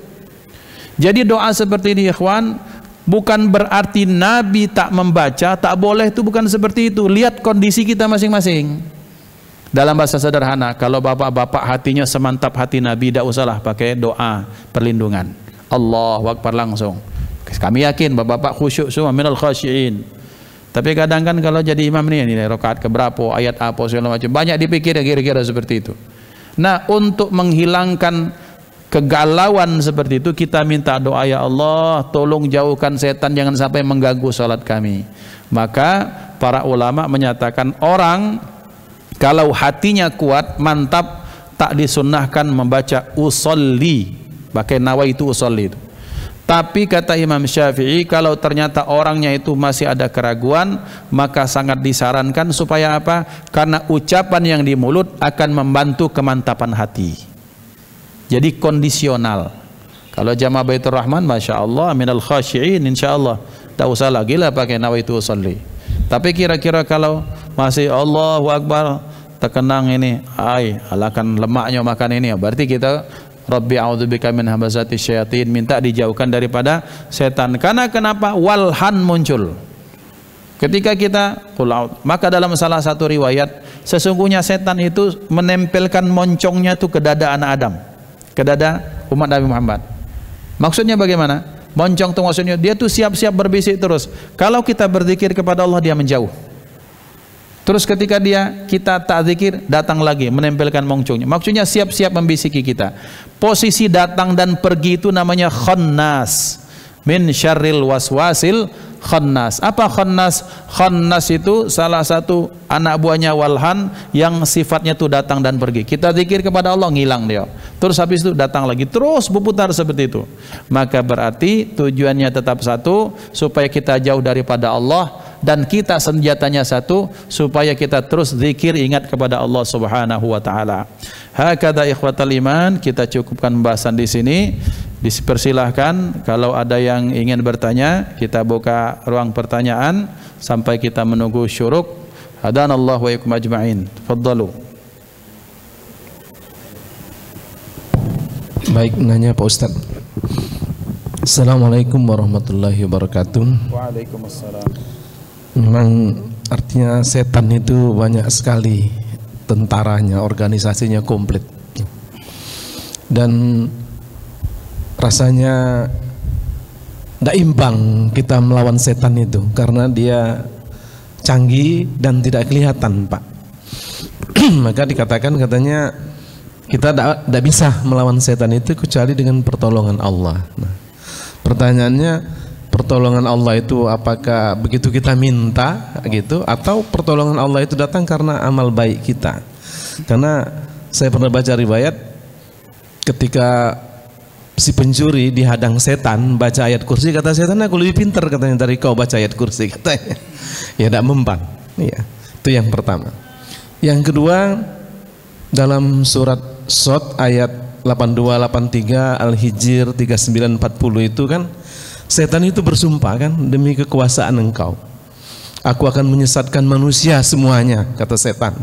Jadi doa seperti ini ikhwan, bukan berarti Nabi tak membaca, tak boleh, itu bukan seperti itu. Lihat kondisi kita masing-masing. Dalam bahasa sederhana, kalau bapak-bapak hatinya semantap hati Nabi, tidak usahlah pakai doa perlindungan. Allahu Akbar langsung. Kami yakin bapak-bapak khusyuk semua, minal khasyiin. Tapi kadang kan kalau jadi imam ini rakaat keberapa, ayat apa segala macam, banyak dipikir kira-kira seperti itu. Nah, untuk menghilangkan kegalauan seperti itu, kita minta doa, ya Allah tolong jauhkan setan, jangan sampai mengganggu salat kami. Maka para ulama menyatakan orang kalau hatinya kuat, mantap, tak disunnahkan membaca usolli, pakai nawaitu usolli itu. Tapi kata Imam Syafi'i, kalau ternyata orangnya itu masih ada keraguan, maka sangat disarankan supaya apa? Karena ucapan yang di mulut akan membantu kemantapan hati. Jadi kondisional. Kalau jamaah Baitur Rahman, masya Allah, minal khasyiin, insya Allah, tak usah lagi lah pakai nawaitu usolli. Tapi kira-kira kalau masih Allahu Akbar, terkenang ini, alakan lemaknya makan ini, berarti kita Rabbi a'udzubika min hamazatis syayatin, minta dijauhkan daripada setan. Karena kenapa? Walhan muncul ketika kita maka dalam salah satu riwayat, sesungguhnya setan itu menempelkan moncongnya itu ke dada anak Adam, ke dada umat Nabi Muhammad. Maksudnya bagaimana? Moncong itu maksudnya dia tuh siap-siap berbisik terus. Kalau kita berzikir kepada Allah, dia menjauh. Terus ketika kita tak zikir, datang lagi menempelkan moncongnya. Maksudnya siap-siap membisiki kita. Posisi datang dan pergi itu namanya khannas. Min syarril waswasil khannas. Apa khannas? Khannas itu salah satu anak buahnya walhan yang sifatnya itu datang dan pergi. Kita zikir kepada Allah, ngilang dia. Terus habis itu datang lagi, terus berputar seperti itu. Maka berarti tujuannya tetap satu, supaya kita jauh daripada Allah, dan kita senjatanya satu, supaya kita terus zikir, ingat kepada Allah Subhanahu wa taala. Hakadha ikhwatal iman, kita cukupkan pembahasan di sini. Dipersilahkan kalau ada yang ingin bertanya, kita buka ruang pertanyaan sampai kita menunggu syuruk. Hadanallahu wa iyyakum ajma'in. Tafadhalu. Baik, nanya Pak Ustaz. Assalamualaikum warahmatullahi wabarakatuh. Waalaikumsalam. Memang artinya setan itu banyak sekali tentaranya, organisasinya komplit. Dan rasanya tidak imbang kita melawan setan itu, karena dia canggih dan tidak kelihatan, Pak. maka dikatakan katanya kita tidak bisa melawan setan itu kecuali dengan pertolongan Allah. Nah, pertanyaannya, pertolongan Allah itu apakah begitu kita minta gitu, atau pertolongan Allah itu datang karena amal baik kita? Karena saya pernah baca riwayat ketika si pencuri dihadang setan baca ayat kursi, kata setan, aku lebih pintar katanya dari kau baca ayat kursi, katanya. Ya tidak mempan. Ya, itu yang pertama. Yang kedua, dalam surat Shad ayat 82, 83, Al-Hijr 39, 40 itu kan setan itu bersumpah kan, demi kekuasaan engkau aku akan menyesatkan manusia semuanya, kata setan,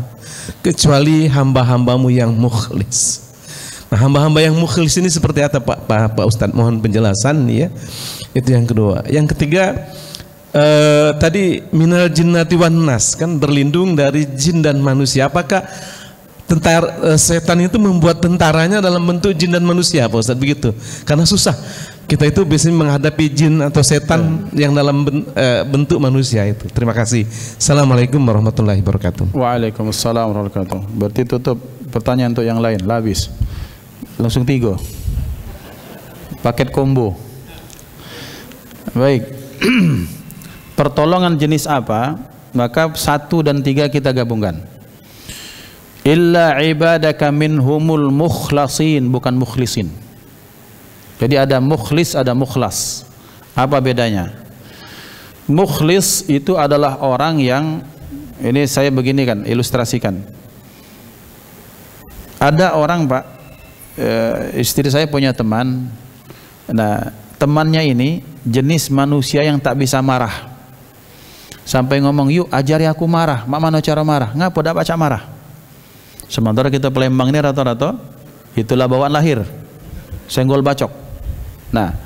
kecuali hamba-hambamu yang mukhlis. Nah, hamba-hamba yang mukhlis ini seperti apa Pak Ustadz? Mohon penjelasan ya. Itu yang kedua. Yang ketiga, tadi minal jinnati wan nas, kan berlindung dari jin dan manusia. Apakah setan itu membuat tentaranya dalam bentuk jin dan manusia, Pak Ustadz, begitu? Karena susah kita itu biasanya menghadapi jin atau setan yang dalam bentuk manusia itu. Terima kasih. Assalamualaikum warahmatullahi wabarakatuh. Waalaikumsalam warahmatullahi wabarakatuh. Berarti tutup pertanyaan untuk yang lain, lah habis. Langsung 3 paket combo. Baik. Pertolongan jenis apa? Maka 1 dan 3 kita gabungkan. Illa ibadaka minhumul mukhlasin, bukan mukhlisin. Jadi ada mukhlis, ada mukhlas. Apa bedanya? Mukhlis itu adalah orang yang, ini saya begini kan, ilustrasikan. Ada orang, Pak, istri saya punya teman. Nah, temannya ini jenis manusia yang tak bisa marah. Sampai ngomong, yuk ajari aku marah. Mak mana cara marah? Ngapa dak baca marah? Sementara kita Palembang ini rata-rata itulah bawaan lahir, senggol bacok. Nah,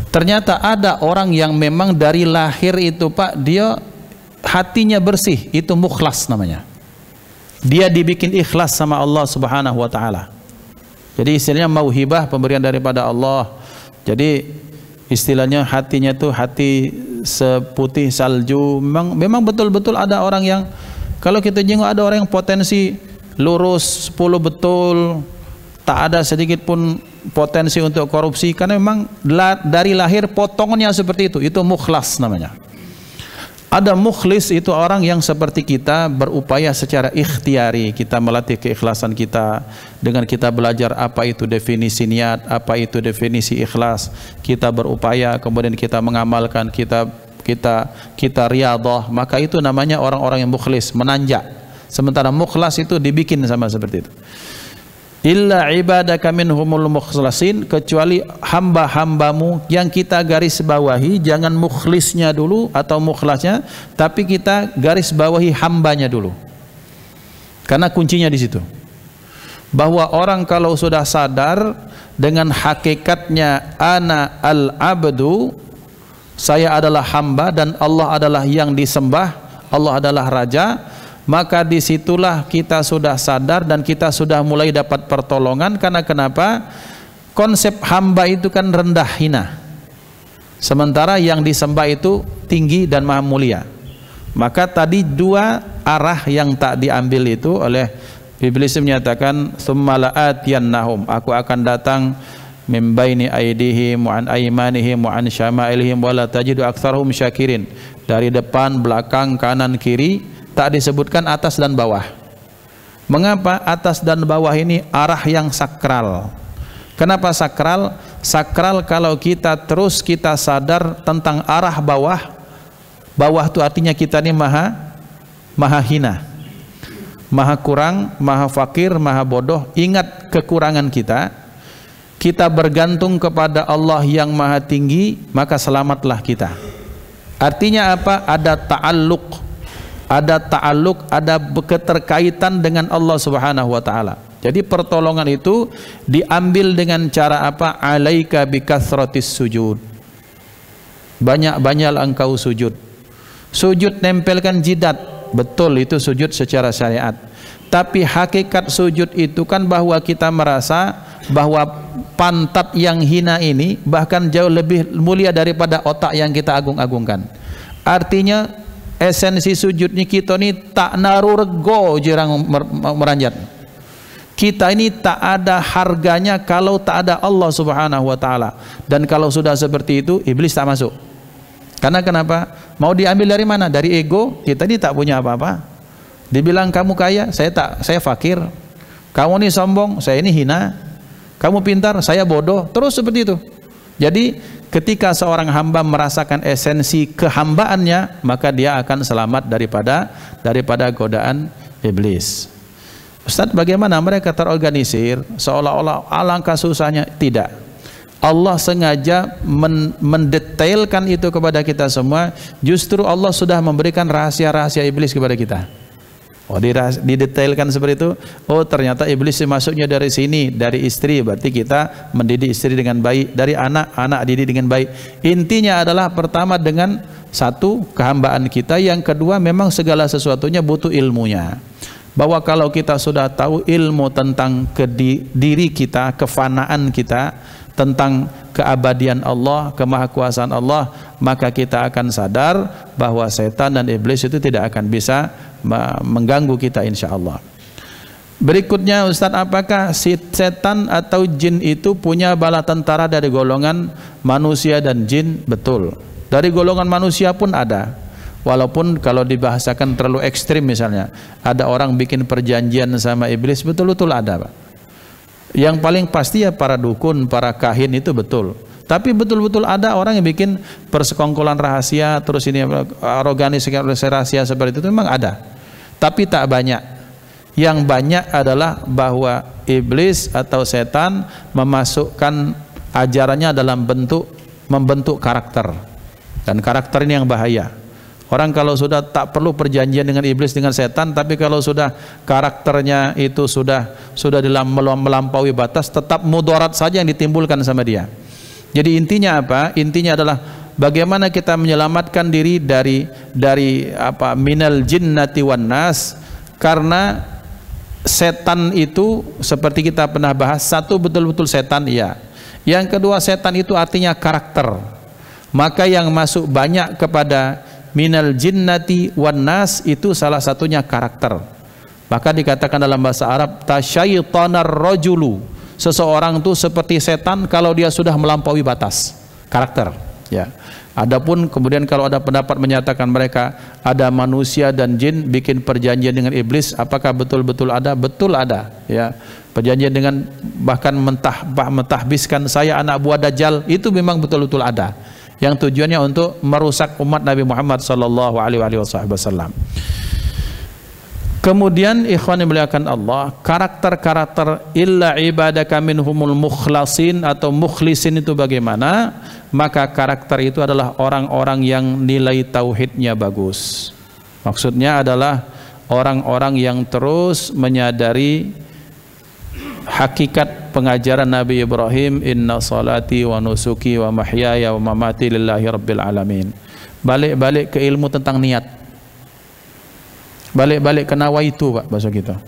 ternyata ada orang yang memang dari lahir itu, Pak, dia hatinya bersih, itu mukhlas namanya. Dia dibikin ikhlas sama Allah Subhanahu wa taala. Jadi istilahnya mauhibah, pemberian daripada Allah. Jadi istilahnya hatinya tuh hati seputih salju. Memang betul-betul ada orang yang, kalau kita jenguk, ada orang yang potensi lurus 10 betul, tak ada sedikit pun potensi untuk korupsi, karena memang dari lahir potongannya seperti itu mukhlas namanya. Ada mukhlis, itu orang yang seperti kita berupaya secara ikhtiari, kita melatih keikhlasan kita dengan kita belajar apa itu definisi niat, apa itu definisi ikhlas, kita berupaya kemudian kita mengamalkan, kita riyadhah, maka itu namanya orang-orang yang mukhlis, menanjak. Sementara mukhlas itu dibikin sama seperti itu. Illa ibadaka minhumul mukhlasin, kecuali hamba-hambamu yang kita garis bawahi, jangan mukhlisnya dulu atau mukhlasnya, tapi kita garis bawahi hambanya dulu. Karena kuncinya di situ. Bahwa orang kalau sudah sadar dengan hakikatnya ana al-abdu, saya adalah hamba dan Allah adalah yang disembah, Allah adalah raja, maka disitulah kita sudah sadar dan kita sudah mulai dapat pertolongan. Karena kenapa? Konsep hamba itu kan rendah hina, sementara yang disembah itu tinggi dan maha mulia. Maka tadi 2 arah yang tak diambil itu oleh Iblis menyatakan, tsumma la'atiyannahum, aku akan datang min baini aidihim wa an aymanihim wa an syama'ilihim wa la tajidu aktsarahum syakirin, dari depan, belakang, kanan, kiri. Tak disebutkan atas dan bawah. Mengapa atas dan bawah ini arah yang sakral? Kenapa sakral? Sakral kalau kita terus kita sadar tentang arah bawah. Bawah itu artinya kita ini maha hina, maha kurang, maha fakir, maha bodoh. Ingat kekurangan kita. Kita bergantung kepada Allah yang maha tinggi, maka selamatlah kita. Artinya apa? Ada ta'alluq, ada keterkaitan dengan Allah Subhanahu wa taala. Jadi pertolongan itu diambil dengan cara apa? Alaika bikathratis sujud. Banyak-banyak engkau sujud. Sujud nempelkan jidat, betul itu sujud secara syariat. Tapi hakikat sujud itu kan bahwa kita merasa bahwa pantat yang hina ini bahkan jauh lebih mulia daripada otak yang kita agung-agungkan. Artinya esensi sujudnya kita ini tak naruh rego jirang meranjat. Kita ini tak ada harganya kalau tak ada Allah Subhanahu wa taala. Dan kalau sudah seperti itu, iblis tak masuk. Karena kenapa? Mau diambil dari mana? Dari ego. Kita ini tak punya apa-apa. Dibilang kamu kaya, saya fakir. Kamu ini sombong, saya ini hina. Kamu pintar, saya bodoh. Terus seperti itu. Jadi ketika seorang hamba merasakan esensi kehambaannya, maka dia akan selamat daripada godaan iblis. Ustaz, bagaimana mereka terorganisir seolah-olah alangkah susahnya? Tidak. Allah sengaja mendetailkan itu kepada kita semua. Justru Allah sudah memberikan rahasia-rahasia iblis kepada kita. Oh, didetailkan seperti itu. Oh, ternyata iblis masuknya dari sini, dari istri. Berarti kita mendidik istri dengan baik. Dari anak, anak didik dengan baik. Intinya adalah pertama dengan satu, kehambaan kita. Yang kedua, memang segala sesuatunya butuh ilmunya. Bahwa kalau kita sudah tahu ilmu tentang diri kita, kefanaan kita, tentang keabadian Allah, kemahakuasaan Allah, maka kita akan sadar bahwa setan dan iblis itu tidak akan bisa mengganggu kita, insya Allah. Berikutnya, Ustaz, apakah setan atau jin itu punya bala tentara dari golongan manusia dan jin? Betul. Dari golongan manusia pun ada. Walaupun kalau dibahasakan terlalu ekstrim, misalnya ada orang bikin perjanjian sama iblis, betul-betul ada, Pak. Yang paling pasti ya para dukun, para kahin itu betul. Tapi betul-betul ada orang yang bikin persekongkolan rahasia, terus ini organisasi rahasia seperti itu, memang ada. Tapi tak banyak. Yang banyak adalah bahwa iblis atau setan memasukkan ajarannya dalam membentuk karakter. Dan karakter ini yang bahaya. Orang kalau sudah tak perlu perjanjian dengan iblis, dengan setan, tapi kalau sudah karakternya itu sudah melampaui batas, tetap mudarat saja yang ditimbulkan sama dia. Jadi intinya apa? Intinya adalah bagaimana kita menyelamatkan diri dari minal jinnati wan nas. Karena setan itu seperti kita pernah bahas, satu betul-betul setan, iya. Yang kedua, setan itu artinya karakter. Maka yang masuk banyak kepada minal jinnati wan nas itu salah satunya karakter. Maka dikatakan dalam bahasa Arab, tasyaitanar rajulu, seseorang itu seperti setan kalau dia sudah melampaui batas karakter, ya. Adapun kemudian kalau ada pendapat menyatakan mereka ada manusia dan jin bikin perjanjian dengan iblis, apakah betul-betul ada? Betul ada, ya. Perjanjian dengan bahkan mentahbiskan saya anak buah Dajjal, itu memang betul-betul ada. Yang tujuannya untuk merusak umat Nabi Muhammad sallallahu alaihi wasallam. Kemudian ikhwan yang dimuliakan Allah, karakter-karakter illa ibadaka minhumul mukhlasin atau mukhlisin itu bagaimana? Maka karakter itu adalah orang-orang yang nilai tauhidnya bagus. Maksudnya adalah orang-orang yang terus menyadari hakikat pengajaran Nabi Ibrahim, inna salati wa nusuki wa mahyaya wa mamati lillahi rabbil alamin. Balik-balik ke ilmu tentang niat, balik-balik ke nawaitu, Pak, bahasa kita.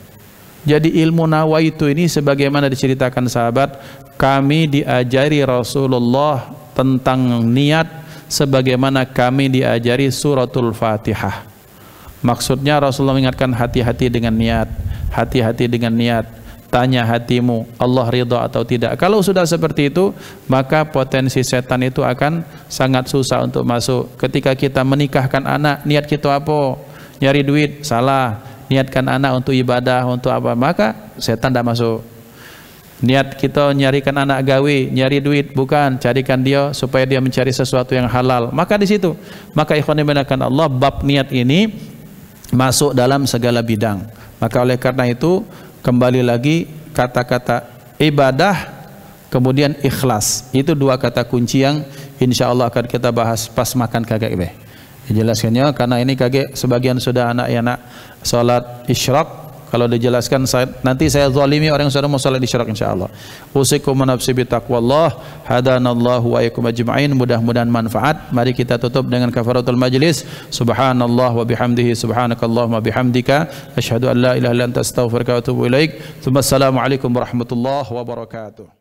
Jadi ilmu nawaitu ini sebagaimana diceritakan sahabat, kami diajari Rasulullah tentang niat sebagaimana kami diajari suratul Fatihah. Maksudnya Rasulullah mengingatkan hati-hati dengan niat, hati-hati dengan niat. Tanya hatimu, Allah ridha atau tidak. Kalau sudah seperti itu, maka potensi setan itu akan sangat susah untuk masuk. Ketika kita menikahkan anak, niat kita apa? Nyari duit, salah. Niatkan anak untuk ibadah, untuk apa? Maka setan tidak masuk. Niat kita nyarikan anak gawe, nyari duit, bukan, carikan dia supaya dia mencari sesuatu yang halal. Maka di situ, maka ikhwan dimuliakan Allah, bab niat ini masuk dalam segala bidang. Maka oleh karena itu, kembali lagi kata-kata ibadah kemudian ikhlas, itu dua kata kunci yang insya Allah akan kita bahas pas makan kagak be. Jelaskannya karena ini kagak sebagian sudah anak-anak salat isyraq. Kalau dijelaskan nanti saya zalimi orang yang sudah mau salat isyraq insyaallah. Usikum nafsi bi taqwallah, hadanallahu wa iyyakum ajma'in. Mudah-mudahan manfaat. Mari kita tutup dengan kafaratul majlis. Subhanallah wa bihamdihi, subhanakallahumma bihamdika, asyhadu an la ilaha illa anta astaghfiruka wa atubu ilaik. Assalamualaikum warahmatullahi wabarakatuh.